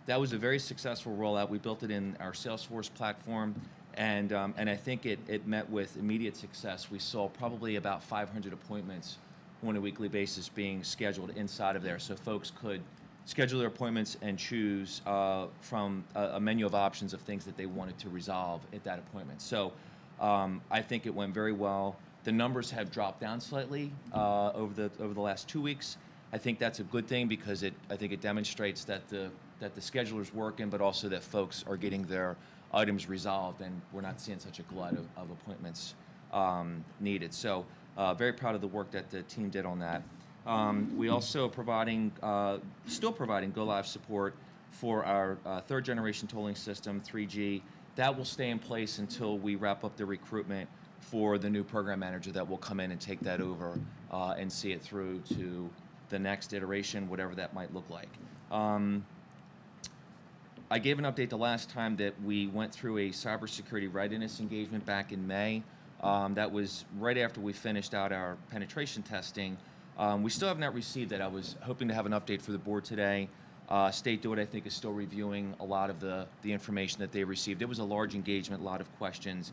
That was a very successful rollout. We built it in our Salesforce platform, and I think it met with immediate success. We saw probably about 500 appointments on a weekly basis being scheduled inside of there, so folks could schedule their appointments and choose from a menu of options of things that they wanted to resolve at that appointment. So I think it went very well. The numbers have dropped down slightly over the last 2 weeks. I think that's a good thing because I think it demonstrates that the scheduler's working, but also that folks are getting their items resolved, and we're not seeing such a glut of appointments needed. So very proud of the work that the team did on that. We also still providing go-live support for our third generation tolling system, 3G. That will stay in place until we wrap up the recruitment for the new program manager that will come in and take that over and see it through to the next iteration, whatever that might look like. I gave an update the last time that we went through a cybersecurity readiness engagement back in May. That was right after we finished out our penetration testing. We still have not received that. I was hoping to have an update for the board today. State DoIT, I think, is still reviewing a lot of the information that they received. It was a large engagement, a lot of questions.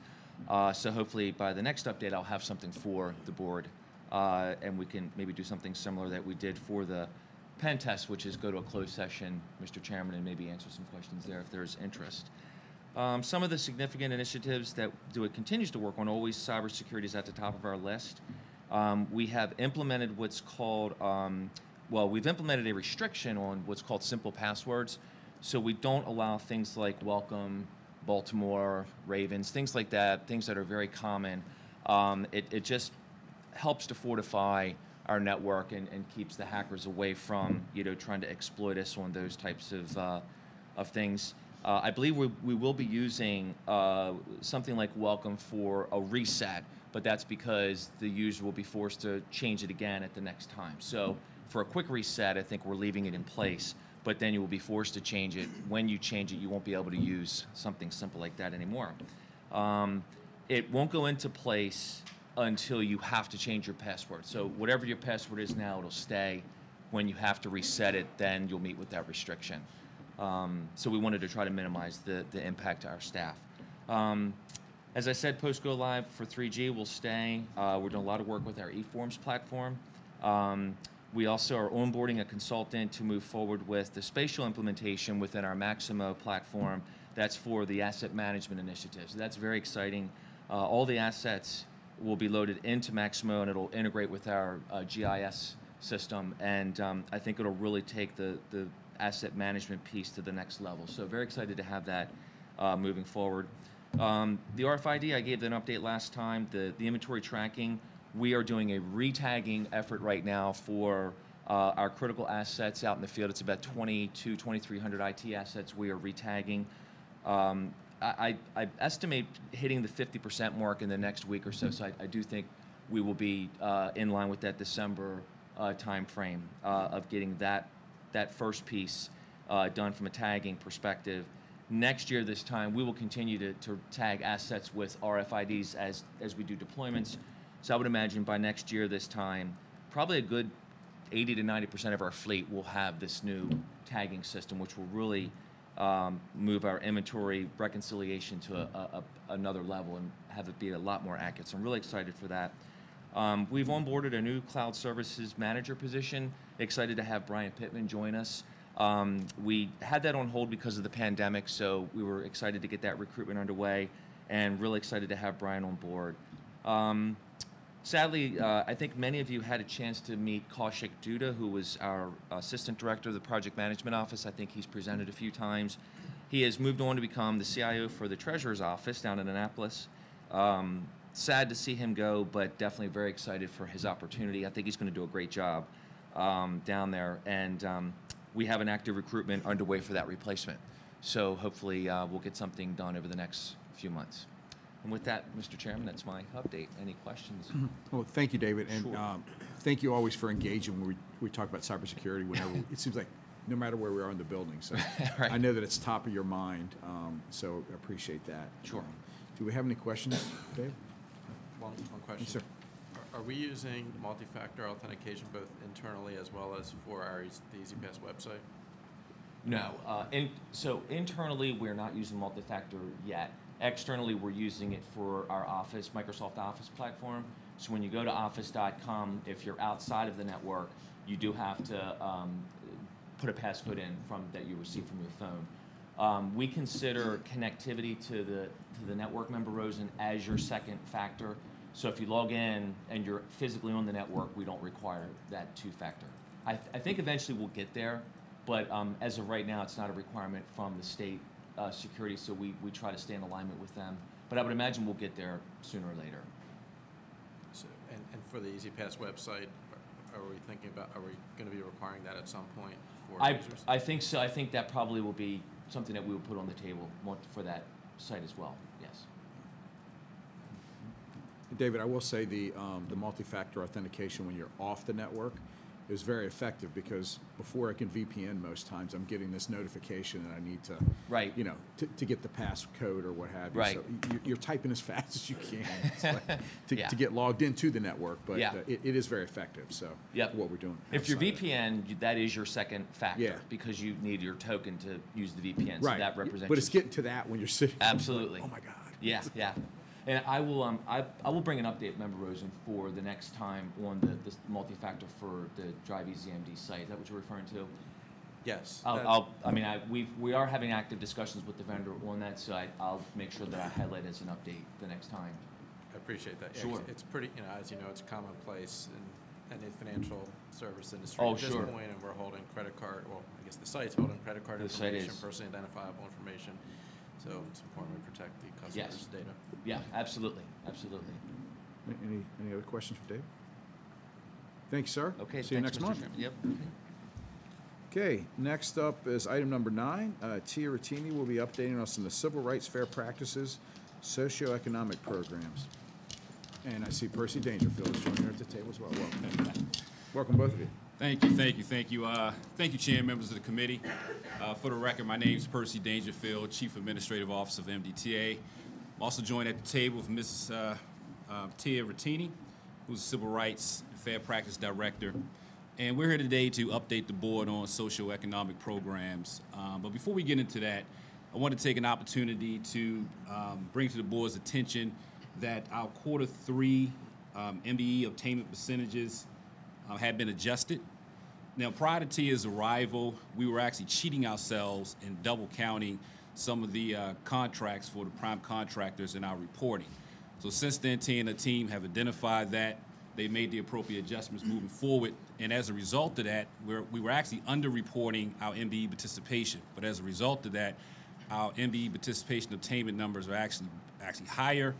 So hopefully by the next update, I'll have something for the board. And we can maybe do something similar that we did for the pen test, which is go to a closed session, Mr. Chairman, and maybe answer some questions there if there's interest. Some of the significant initiatives that DoIT continues to work on, always cybersecurity is at the top of our list. We have implemented what's called, we've implemented a restriction on what's called simple passwords. So we don't allow things like welcome, Baltimore, Ravens, things like that, things that are very common. It just helps to fortify our network and keeps the hackers away from, trying to exploit us on those types of things. I believe we will be using something like welcome for a reset, but that's because the user will be forced to change it again at the next time. So for a quick reset, I think we're leaving it in place, but then you will be forced to change it. When you change it, you won't be able to use something simple like that anymore. It won't go into place until you have to change your password. So whatever your password is now, it'll stay. When you have to reset it, then you'll meet with that restriction. So we wanted to try to minimize the impact to our staff. As I said, post go live for 3G will stay. We're doing a lot of work with our eForms platform. We also are onboarding a consultant to move forward with the spatial implementation within our Maximo platform. That's for the asset management initiative. So that's very exciting. All the assets will be loaded into Maximo, and it'll integrate with our GIS system. And I think it'll really take the asset management piece to the next level. So very excited to have that moving forward. The RFID, I gave an update last time. The inventory tracking, we are doing a retagging effort right now for our critical assets out in the field. It's about 2,300 IT assets we are retagging. I estimate hitting the 50% mark in the next week or so. So I do think we will be in line with that December time frame of getting that first piece done from a tagging perspective. Next year, this time, we will continue to tag assets with RFIDs as we do deployments. So I would imagine by next year, this time, probably a good 80 to 90% of our fleet will have this new tagging system, which will really move our inventory reconciliation to another level and have it be a lot more accurate. So I'm really excited for that. We've onboarded a new cloud services manager position. Excited to have Brian Pittman join us. We had that on hold because of the pandemic, so we were excited to get that recruitment underway. and really excited to have Brian on board. Sadly, I think many of you had a chance to meet Kaushik Duda, who was our Assistant Director of the Project Management Office. I think he's presented a few times. He has moved on to become the CIO for the Treasurer's Office down in Annapolis. Sad to see him go, but definitely very excited for his opportunity. I think he's going to do a great job down there, and we have an active recruitment underway for that replacement. So hopefully we'll get something done over the next few months. And with that, Mr. Chairman, that's my update. Any questions? Well, thank you, David, and Sure. thank you always for engaging when we talk about cybersecurity. Whenever it seems like no matter where we are in the building, so Right. I know that it's top of your mind. So I appreciate that. Sure. Do we have any questions, Dave? One question. Yes, sir. Are we using multi-factor authentication both internally as well as for the EasyPass website? No. So internally, we're not using multi-factor yet. Externally, we're using it for our Office, Microsoft Office platform. So when you go to office.com, if you're outside of the network, you do have to put a passcode in that you receive from your phone. We consider connectivity to the network, member Rosen, as your second factor. So if you log in and you're physically on the network, we don't require that two-factor. I think eventually we'll get there, but as of right now, it's not a requirement from the state security, so we try to stay in alignment with them. But I would imagine we'll get there sooner or later. So, and for the EasyPass website, are we going to be requiring that at some point for users? I think so. I think that probably will be something that we will put on the table for that site as well, yes. David, I will say the multi-factor authentication when you're off the network is very effective, because before I can VPN most times, I'm getting this notification that I need to, Right. you know, to get the passcode or what have you. Right. So you're typing as fast as you can it's like Yeah. to get logged into the network, but Yeah. it is very effective. So Yep. what we're doing. If you're outside of it. VPN, that is your second factor, Yeah. because you need your token to use the VPN. So Right. that represents. But it's your- getting to that when you're sitting. Absolutely. Oh my God. Yeah, yeah. And I will bring an update, Member Rosen, for the next time on the multi-factor for the Drive Easy MD site. Is that what you're referring to? Yes. We are having active discussions with the vendor on that site. I'll make sure that I highlight as an update the next time. I appreciate that. Yeah, Sure. It's pretty, as you know, it's commonplace in the financial service industry Oh, at this sure. point, and we're holding credit card, well, I guess the site's holding credit card The site information, is. personally identifiable information. So it's important we protect the customer's Yes. data. Yeah, absolutely, absolutely. Any other questions for Dave? Thanks, sir. Okay, See you thanks, next Mr. month. Chairman. Yep. Okay, next up is item number 9. Tia Rattini will be updating us on the Civil Rights Fair Practices Socioeconomic Programs. And I see Percy Dangerfield is joining her at the table as well. Welcome. Welcome, both of you. Thank you, thank you, thank you. Thank you, Chair, members of the committee. For the record, my name is Percy Dangerfield, Chief Administrative Officer of MDTA. I'm also joined at the table with Mrs. Tia Rattini, who's the Civil Rights and Fair Practice Director. And we're here today to update the board on socioeconomic programs. But before we get into that, I want to take an opportunity to bring to the board's attention that our Q3 MBE obtainment percentages had been adjusted. Now, prior to Tia's arrival, we were actually cheating ourselves and double counting some of the contracts for the prime contractors in our reporting. So since then, Tia and the team have identified that. They made the appropriate adjustments moving forward. And as a result of that, we were actually under-reporting our MBE participation. But as a result of that, our MBE participation obtainment numbers are actually higher.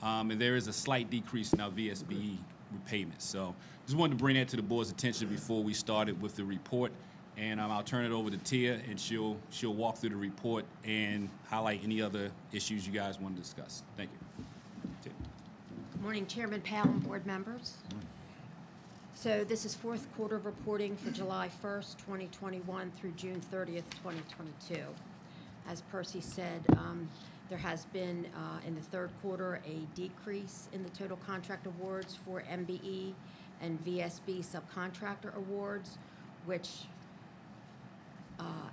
And there is a slight decrease in our VSBE repayments. So just wanted to bring that to the board's attention before we started with the report. And I'll turn it over to Tia, and she'll walk through the report and highlight any other issues you guys want to discuss. Thank you. Tia. Good morning, Chairman Powell and board members. So this is fourth quarter reporting for July 1st, 2021 through June 30th, 2022. As Percy said, there has been in the third quarter a decrease in the total contract awards for MBE and VSB subcontractor awards, which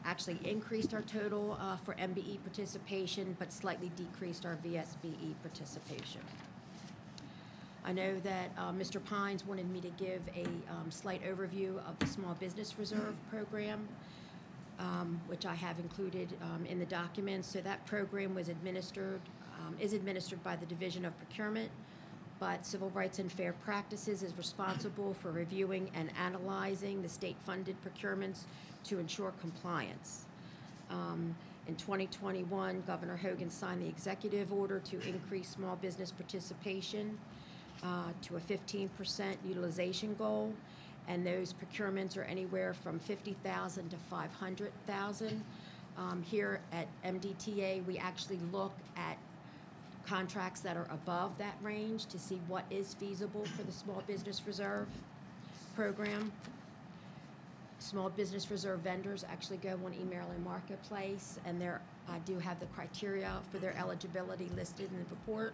actually increased our total for MBE participation, but slightly decreased our VSBE participation. I know that Mr. Pines wanted me to give a slight overview of the Small Business Reserve Program, which I have included in the documents. So that program was administered is administered by the Division of Procurement, but Civil Rights and Fair Practices is responsible for reviewing and analyzing the state-funded procurements to ensure compliance. In 2021, Governor Hogan signed the executive order to increase small business participation to a 15% utilization goal, and those procurements are anywhere from $50,000 to $500,000. Here at MDTA, we actually look at contracts that are above that range to see what is feasible for the Small Business Reserve program. Small Business Reserve vendors actually go on eMaryland Marketplace, and I do have the criteria for their eligibility listed in the report.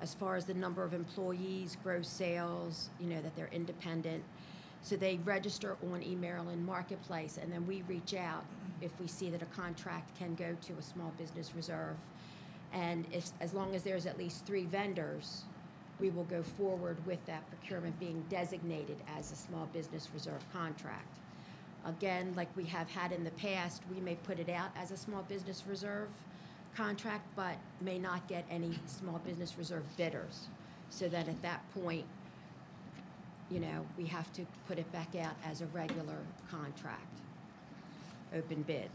As far as the number of employees, gross sales, that they're independent. So they register on eMaryland Marketplace, and then we reach out if we see that a contract can go to a Small Business Reserve. And as long as there's at least 3 vendors, we will go forward with that procurement being designated as a Small Business Reserve contract. Again, like we have had in the past, we may put it out as a Small Business Reserve contract, but may not get any Small Business Reserve bidders. So that at that point, we have to put it back out as a regular contract, open bid.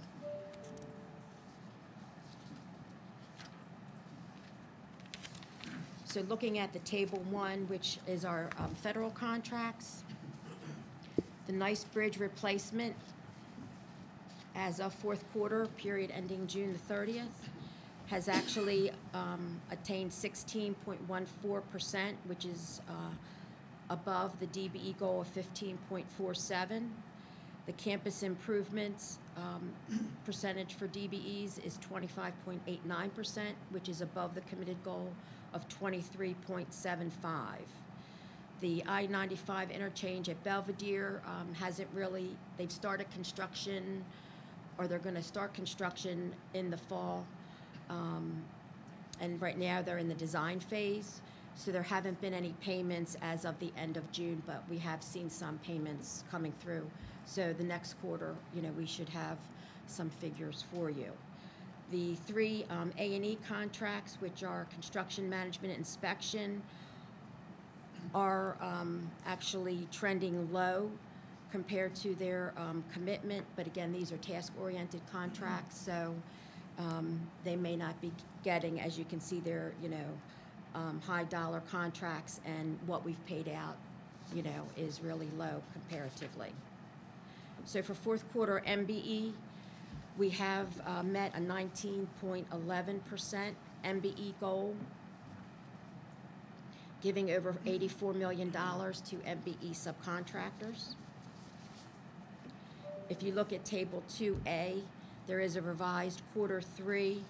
So looking at the table 1, which is our federal contracts, the Nice Bridge replacement as of fourth quarter, period ending June the 30th, has actually attained 16.14%, which is above the DBE goal of 15.47. The campus improvements percentage for DBEs is 25.89%, which is above the committed goal of 23.75. The I-95 interchange at Belvedere hasn't really, they've started construction, or they're going to start construction in the fall. And right now they're in the design phase. So there haven't been any payments as of the end of June, but we have seen some payments coming through. So the next quarter, we should have some figures for you. The 3 A&E contracts, which are construction management and inspection, are actually trending low compared to their commitment. But again, these are task-oriented contracts, so they may not be getting, as you can see, they're high dollar contracts, and what we've paid out, is really low comparatively. So for fourth quarter MBE, we have met a 19.11% MBE goal, giving over $84 million to MBE subcontractors. If you look at table 2A, there is a revised quarter 3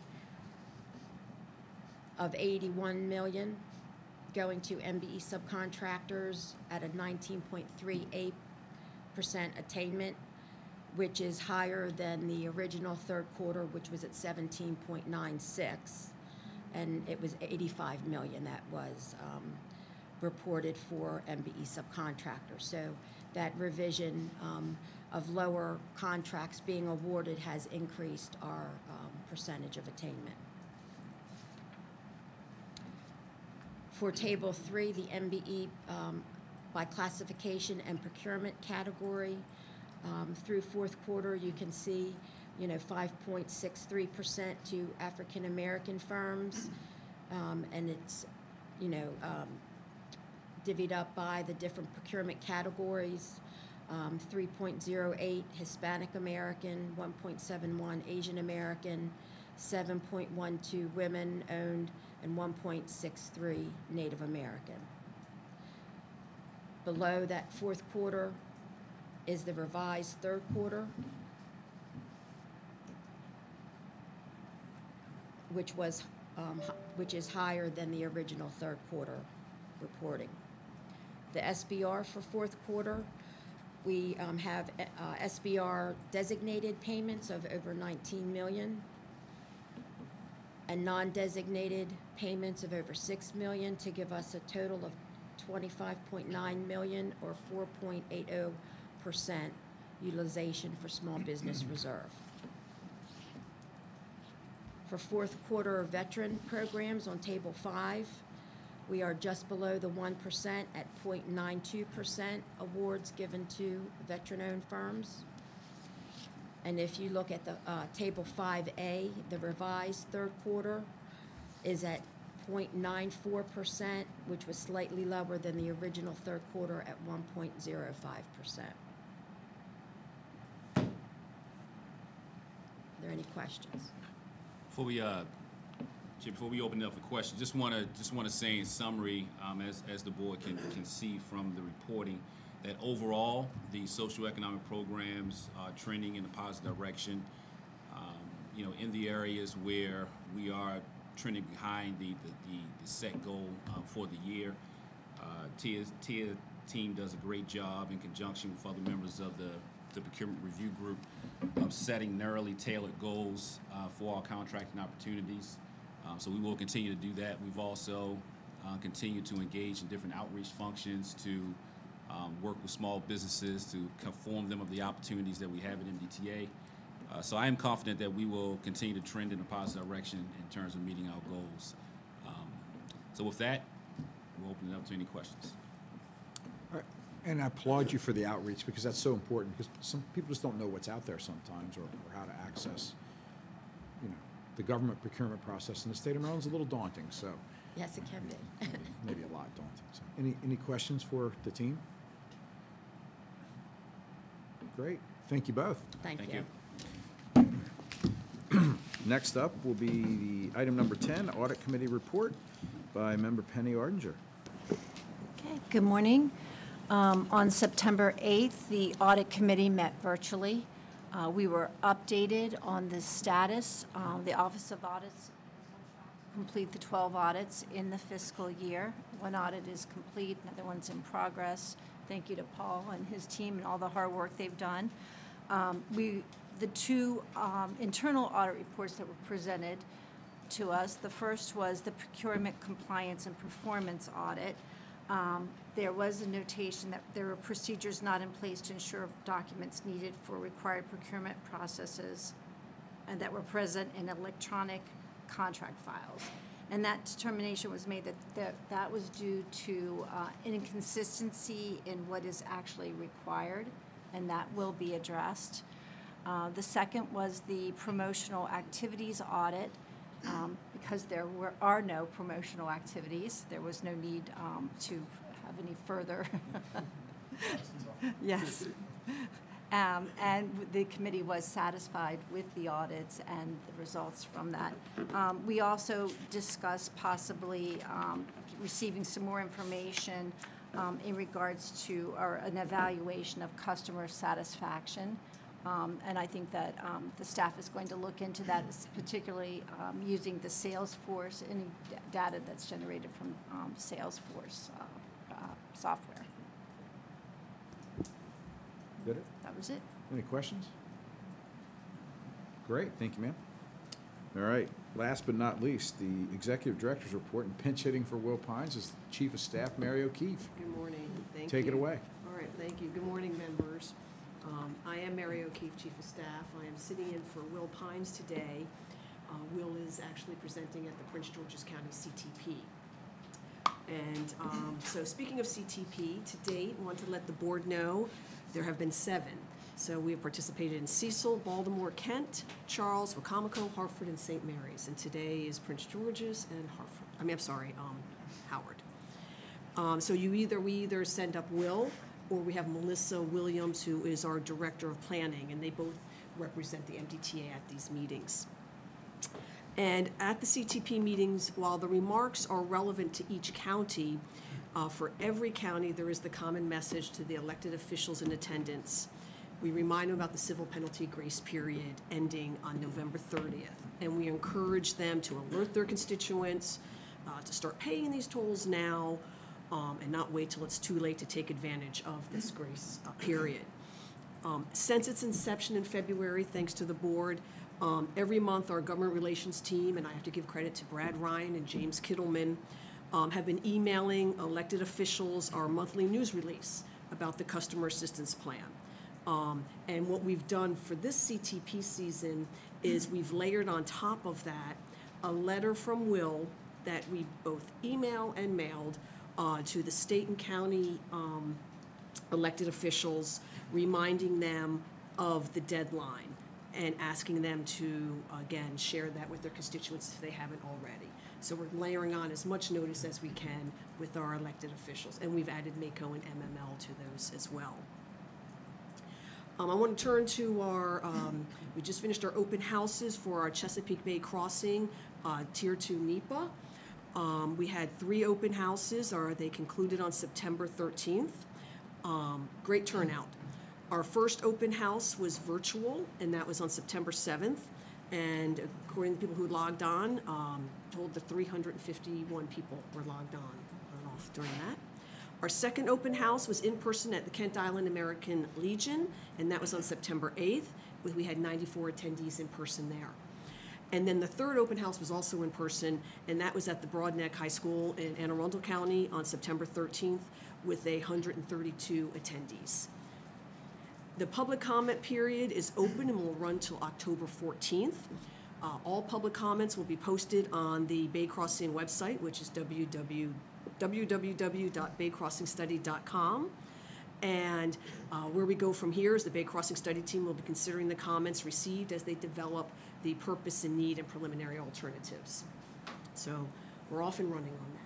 of $81 million going to MBE subcontractors at a 19.38% attainment, which is higher than the original third quarter, which was at 17.96. And it was $85 million that was reported for MBE subcontractors. So that revision of lower contracts being awarded has increased our percentage of attainment. For table 3, the MBE by classification and procurement category, through fourth quarter, you can see, 5.63% to African American firms, and it's, divvied up by the different procurement categories. 3.08 Hispanic American, 1.71 Asian American, 7.12 women owned, and 1.63 Native American. Below that fourth quarter is the revised third quarter, which is higher than the original third quarter reporting. The SBR for fourth quarter, we have SBR designated payments of over $19 million and non-designated payments of over $6 million, to give us a total of $25.9 million, or 4.80% utilization for Small Business Reserve. For fourth quarter veteran programs on Table 5, we are just below the 1% at 0.92% awards given to veteran-owned firms. And if you look at the Table 5A, the revised third quarter is at 0.94%, which was slightly lower than the original third quarter at 1.05%. Are there any questions? Before we, Jim, before we open it up for questions, just want to say in summary, as the board can see from the reporting, that overall the socioeconomic programs are trending in a positive direction. In the areas where we are trending behind the set goal for the year, Tia team does a great job in conjunction with other members of the procurement review group of setting narrowly tailored goals for our contracting opportunities. So we will continue to do that. We've also continued to engage in different outreach functions to work with small businesses to inform them of the opportunities that we have at MDTA. So I am confident that we will continue to trend in a positive direction in terms of meeting our goals. So with that, we'll open it up to any questions. All right. And I applaud you for the outreach, because that's so important, because some people just don't know what's out there sometimes, or how to access, the government procurement process in the state of Maryland's a little daunting, so. Yes, it can be. Maybe a lot daunting. So any questions for the team? Great. Thank you both. Thank you. Next up will be the item number 10, Audit Committee Report by Member Penny Ardinger. Okay, good morning. On September 8th, the Audit Committee met virtually. We were updated on the status. The Office of Audits complete the 12 audits in the fiscal year. One audit is complete, another one's in progress. Thank you to Paul and his team and all the hard work they've done. The two internal audit reports that were presented to us, the first was the Procurement Compliance and Performance Audit. There was a notation that there were procedures not in place to ensure documents needed for required procurement processes and that were present in electronic contract files. And that determination was made that was due to inconsistency in what is actually required, and that will be addressed. The second was the promotional activities audit. Because there are no promotional activities, there was no need to have any further. Yes. And the committee was satisfied with the audits and the results from that. We also discussed possibly receiving some more information in regards to an evaluation of customer satisfaction. And I think that the staff is going to look into that, particularly using the Salesforce, any data that's generated from Salesforce software. Did it? That was it. Any questions? Great, thank you, ma'am. All right, last but not least, the Executive Director's Report and pinch hitting for Will Pines is Chief of Staff Mary O'Keefe. Good morning. Thank you. Take it away. All right, thank you. Good morning, members. I am Mary O'Keefe, Chief of Staff. I am sitting in for Will Pines today. Will is actually presenting at the Prince George's County CTP. And so speaking of CTP, to date, I want to let the board know there have been 7. So we have participated in Cecil, Baltimore, Kent, Charles, Wacomico, Hartford, and St. Mary's. And today is Prince George's and Howard. So we either send up Will, or we have Melissa Williams, who is our Director of Planning, and they both represent the MDTA at these meetings. And at the CTP meetings, while the remarks are relevant to each county, for every county there is the common message to the elected officials in attendance. We remind them about the civil penalty grace period ending on November 30th, and we encourage them to alert their constituents to start paying these tolls now, and not wait till it's too late to take advantage of this grace period. Since its inception in February, thanks to the board, every month our government relations team, and I have to give credit to Brad Ryan and James Kittleman, have been emailing elected officials our monthly news release about the customer assistance plan. And what we've done for this CTP season is we've layered on top of that a letter from Will that we both email and mailed to the state and county elected officials, reminding them of the deadline and asking them to, again, share that with their constituents if they haven't already. So we're layering on as much notice as we can with our elected officials, and we've added MACO and MML to those as well. I want to turn to our, we just finished our open houses for our Chesapeake Bay Crossing Tier 2 NEPA. We had 3 open houses, they concluded on September 13th. Great turnout. Our first open house was virtual, and that was on September 7th. And according to people who logged on, told the 351 people were logged on and off during that. Our second open house was in person at the Kent Island American Legion, and that was on September 8th. We had 94 attendees in person there. And then the third open house was also in person, and that was at the Broadneck High School in Anne Arundel County on September 13th with 132 attendees. The public comment period is open and will run till October 14th. All public comments will be posted on the Bay Crossing website, which is www.baycrossingstudy.com. And where we go from here is the Bay Crossing Study Team will be considering the comments received as they develop the purpose and need and preliminary alternatives. So we're off and running on that.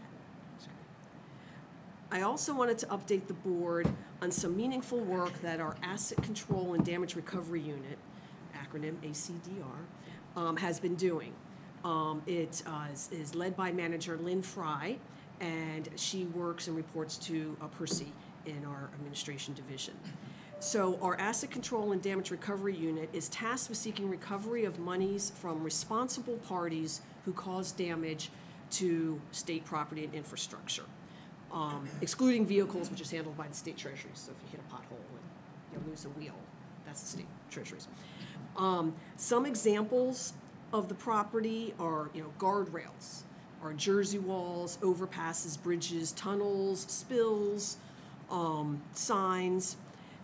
I also wanted to update the board on some meaningful work that our Asset Control and Damage Recovery Unit, acronym ACDR, has been doing. It is led by manager Lynn Fry, and she works and reports to Percy in our administration division. So our Asset Control and Damage Recovery Unit is tasked with seeking recovery of monies from responsible parties who cause damage to state property and infrastructure, excluding vehicles, which is handled by the state treasury. So if you hit a pothole and you lose a wheel, that's the state treasuries. Some examples of the property are, guardrails, or jersey walls, overpasses, bridges, tunnels, spills, signs.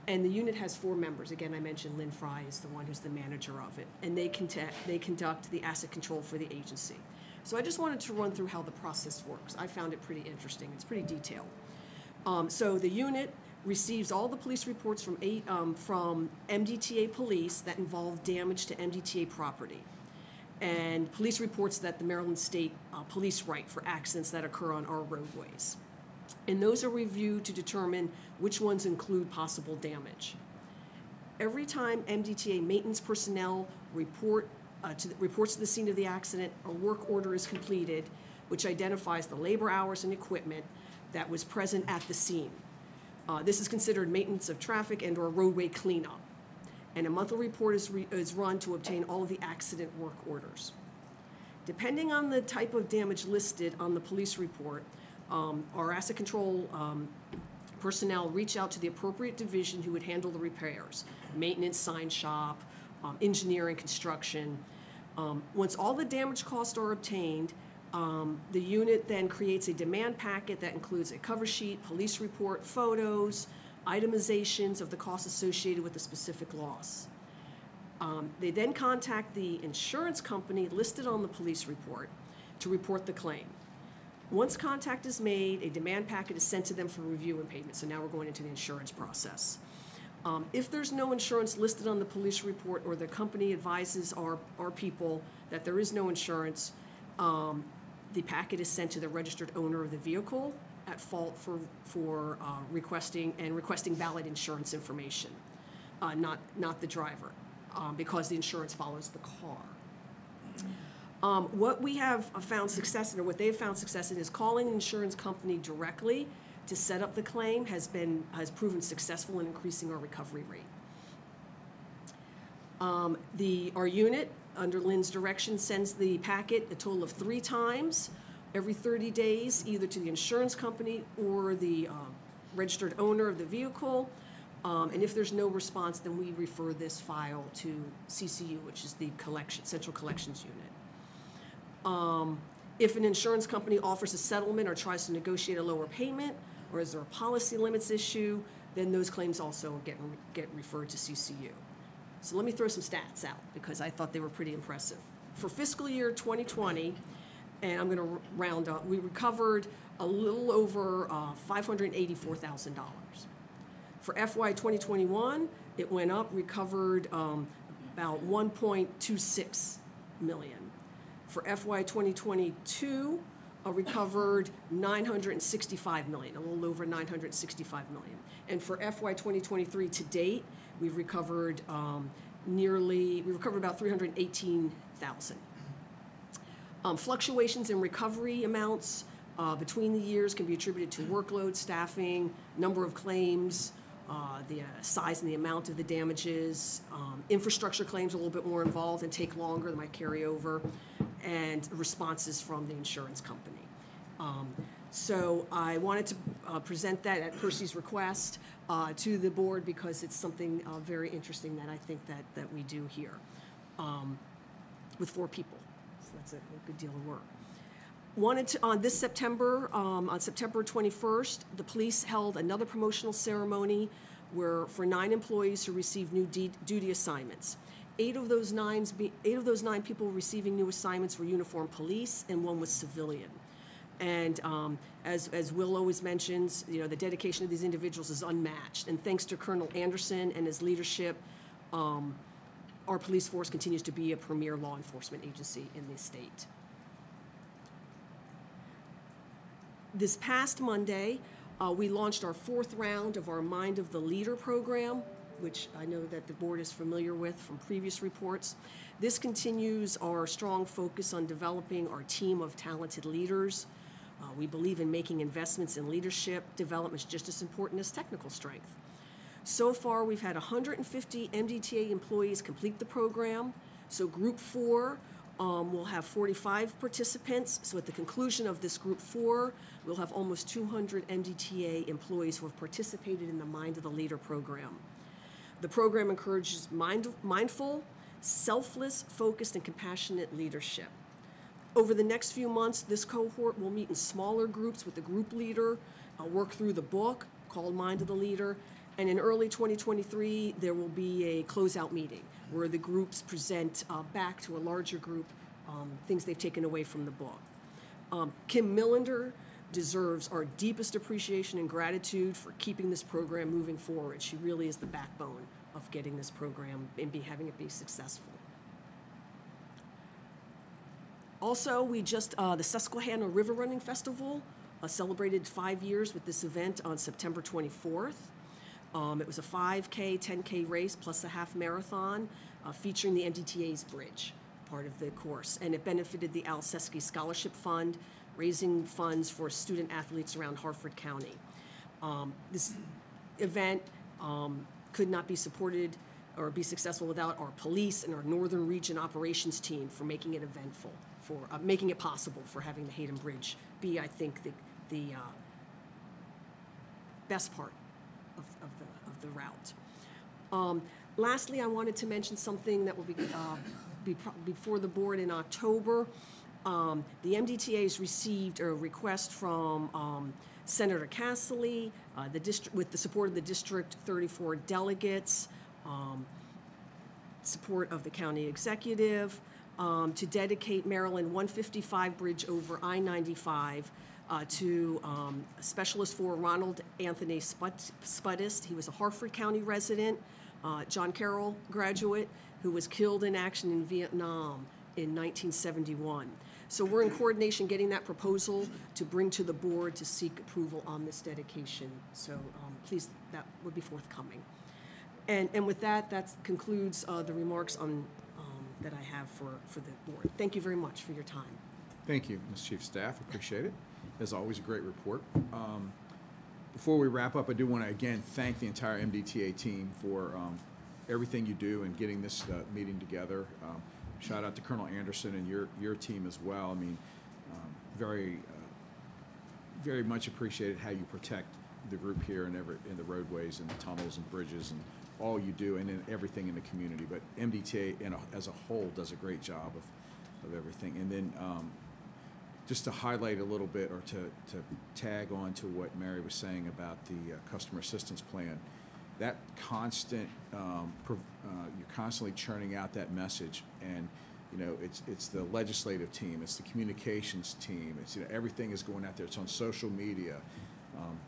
And the unit has 4 members. Again, I mentioned Lynn Fry is the one who's the manager of it. And they conduct the asset control for the agency. So I just wanted to run through how the process works. I found it pretty interesting. It's pretty detailed. So the unit receives all the police reports from MDTA police that involve damage to MDTA property, and police reports that the Maryland State Police write for accidents that occur on our roadways. And those are reviewed to determine which ones include possible damage. Every time MDTA maintenance personnel reports to the scene of the accident, a work order is completed, which identifies the labor hours and equipment that was present at the scene. This is considered maintenance of traffic and or roadway cleanup. And a monthly report is run to obtain all of the accident work orders. Depending on the type of damage listed on the police report, our asset control personnel reach out to the appropriate division who would handle the repairs: maintenance, sign shop, engineering, construction. Once all the damage costs are obtained, the unit then creates a demand packet that includes a cover sheet, police report, photos, itemizations of the costs associated with the specific loss. They then contact the insurance company listed on the police report to report the claim. Once contact is made, a demand packet is sent to them for review and payment. So now we're going into the insurance process. If there's no insurance listed on the police report, or the company advises our people that there is no insurance, the packet is sent to the registered owner of the vehicle at fault for requesting valid insurance information, not the driver, because the insurance follows the car. What we have found success in, or what they've found success in, is calling the insurance company directly to set up the claim has proven successful in increasing our recovery rate. Our unit, under Lynn's direction, sends the packet a total of 3 times every 30 days, either to the insurance company or the registered owner of the vehicle. And if there's no response, then we refer this file to CCU, which is the Central Collections Unit. If an insurance company offers a settlement or tries to negotiate a lower payment, or is there a policy limits issue, then those claims also get referred to CCU. So let me throw some stats out because I thought they were pretty impressive. For fiscal year 2020, and I'm going to round up, we recovered a little over $584,000. For FY 2021, it went up, recovered about $1.26 million. For FY 2022, recovered $965 million, a little over $965 million. And for FY 2023 to date, we've recovered about $318,000. Fluctuations in recovery amounts between the years can be attributed to workload, staffing, number of claims, the size and the amount of the damages. Infrastructure claims are a little bit more involved and take longer, they might carry over, and responses from the insurance company. So I wanted to present that at Percy's request to the board because it's something very interesting that I think that we do here with 4 people. So that's a good deal of work. Wanted to, on this September, on September 21st, the police held another promotional ceremony for 9 employees who received new duty assignments. 8 of those 9 people receiving new assignments were uniformed police, and 1 was civilian. And as Will always mentions, the dedication of these individuals is unmatched. And thanks to Colonel Anderson and his leadership, our police force continues to be a premier law enforcement agency in the state. This past Monday, we launched our 4th round of our Mind of the Leader program, which I know that the board is familiar with from previous reports. This continues our strong focus on developing our team of talented leaders. We believe in making investments in leadership development is just as important as technical strength. So far, we've had 150 MDTA employees complete the program. So Group 4 will have 45 participants. So at the conclusion of this Group 4, we'll have almost 200 MDTA employees who have participated in the Mind of the Leader program. The program encourages mindful, selfless, focused, and compassionate leadership. Over the next few months, this cohort will meet in smaller groups with the group leader, work through the book called Mind of the Leader, and in early 2023, there will be a closeout meeting where the groups present back to a larger group things they've taken away from the book. Kim Millender deserves our deepest appreciation and gratitude for keeping this program moving forward. She really is the backbone of getting this program and having it be successful. Also, we the Susquehanna River Running Festival celebrated 5 years with this event on September 24th. It was a 5K, 10K race plus a half marathon featuring the MDTA's bridge, part of the course. And it benefited the Al Sesky Scholarship Fund, raising funds for student athletes around Harford County. This event could not be supported or be successful without our police and our Northern Region operations team for making it eventful, for making it possible for having the Hayden Bridge be, I think, the best part of the route. Lastly, I wanted to mention something that will be before the board in October. The MDTA has received a request from Senator Casserly, with the support of the District 34 delegates, support of the county executive, to dedicate Maryland 155 Bridge over I-95 to a specialist for Ronald Anthony Spudist. He was a Harford County resident, John Carroll graduate, who was killed in action in Vietnam in 1971. So we're in coordination getting that proposal to bring to the board to seek approval on this dedication. So please, that would be forthcoming. And with that, that concludes the remarks on that I have for the board. Thank you very much for your time. Thank you, Ms. Chief of Staff. Appreciate it. As always, a great report. Before we wrap up, I do want to again thank the entire MDTA team for everything you do in getting this meeting together. Shout out to Colonel Anderson and your team as well. I mean, very much appreciated how you protect the group here and in the roadways and the tunnels and bridges and all you do and in everything in the community. But MDTA as a whole does a great job of everything. And then just to highlight a little bit or to tag on to what Mary was saying about the customer assistance plan, that constant, you're constantly churning out that message, and it's the legislative team, it's the communications team, it's everything is going out there. It's on social media.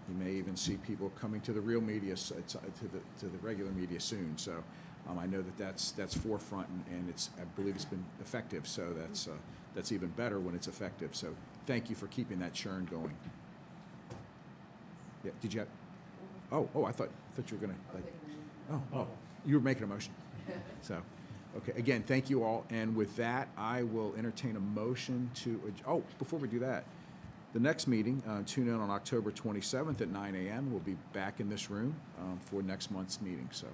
You may even see people coming to the real media, to the regular media soon. So I know that's forefront, and I believe it's been effective. So that's even better when it's effective. So thank you for keeping that churn going. Yeah. Did you have? Oh, I thought you were gonna. You were making a motion. So, okay. Again, thank you all. And with that, I will entertain a motion to. Before we do that, the next meeting, tune in on October 27th at 9 a.m. We'll be back in this room for next month's meeting. So,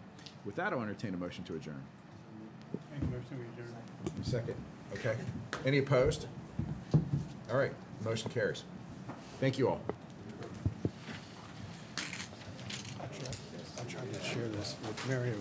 with that, I'll entertain a motion to adjourn. Second. Okay. Any opposed? All right. Motion carries. Thank you all. I'm trying to share this with Mary.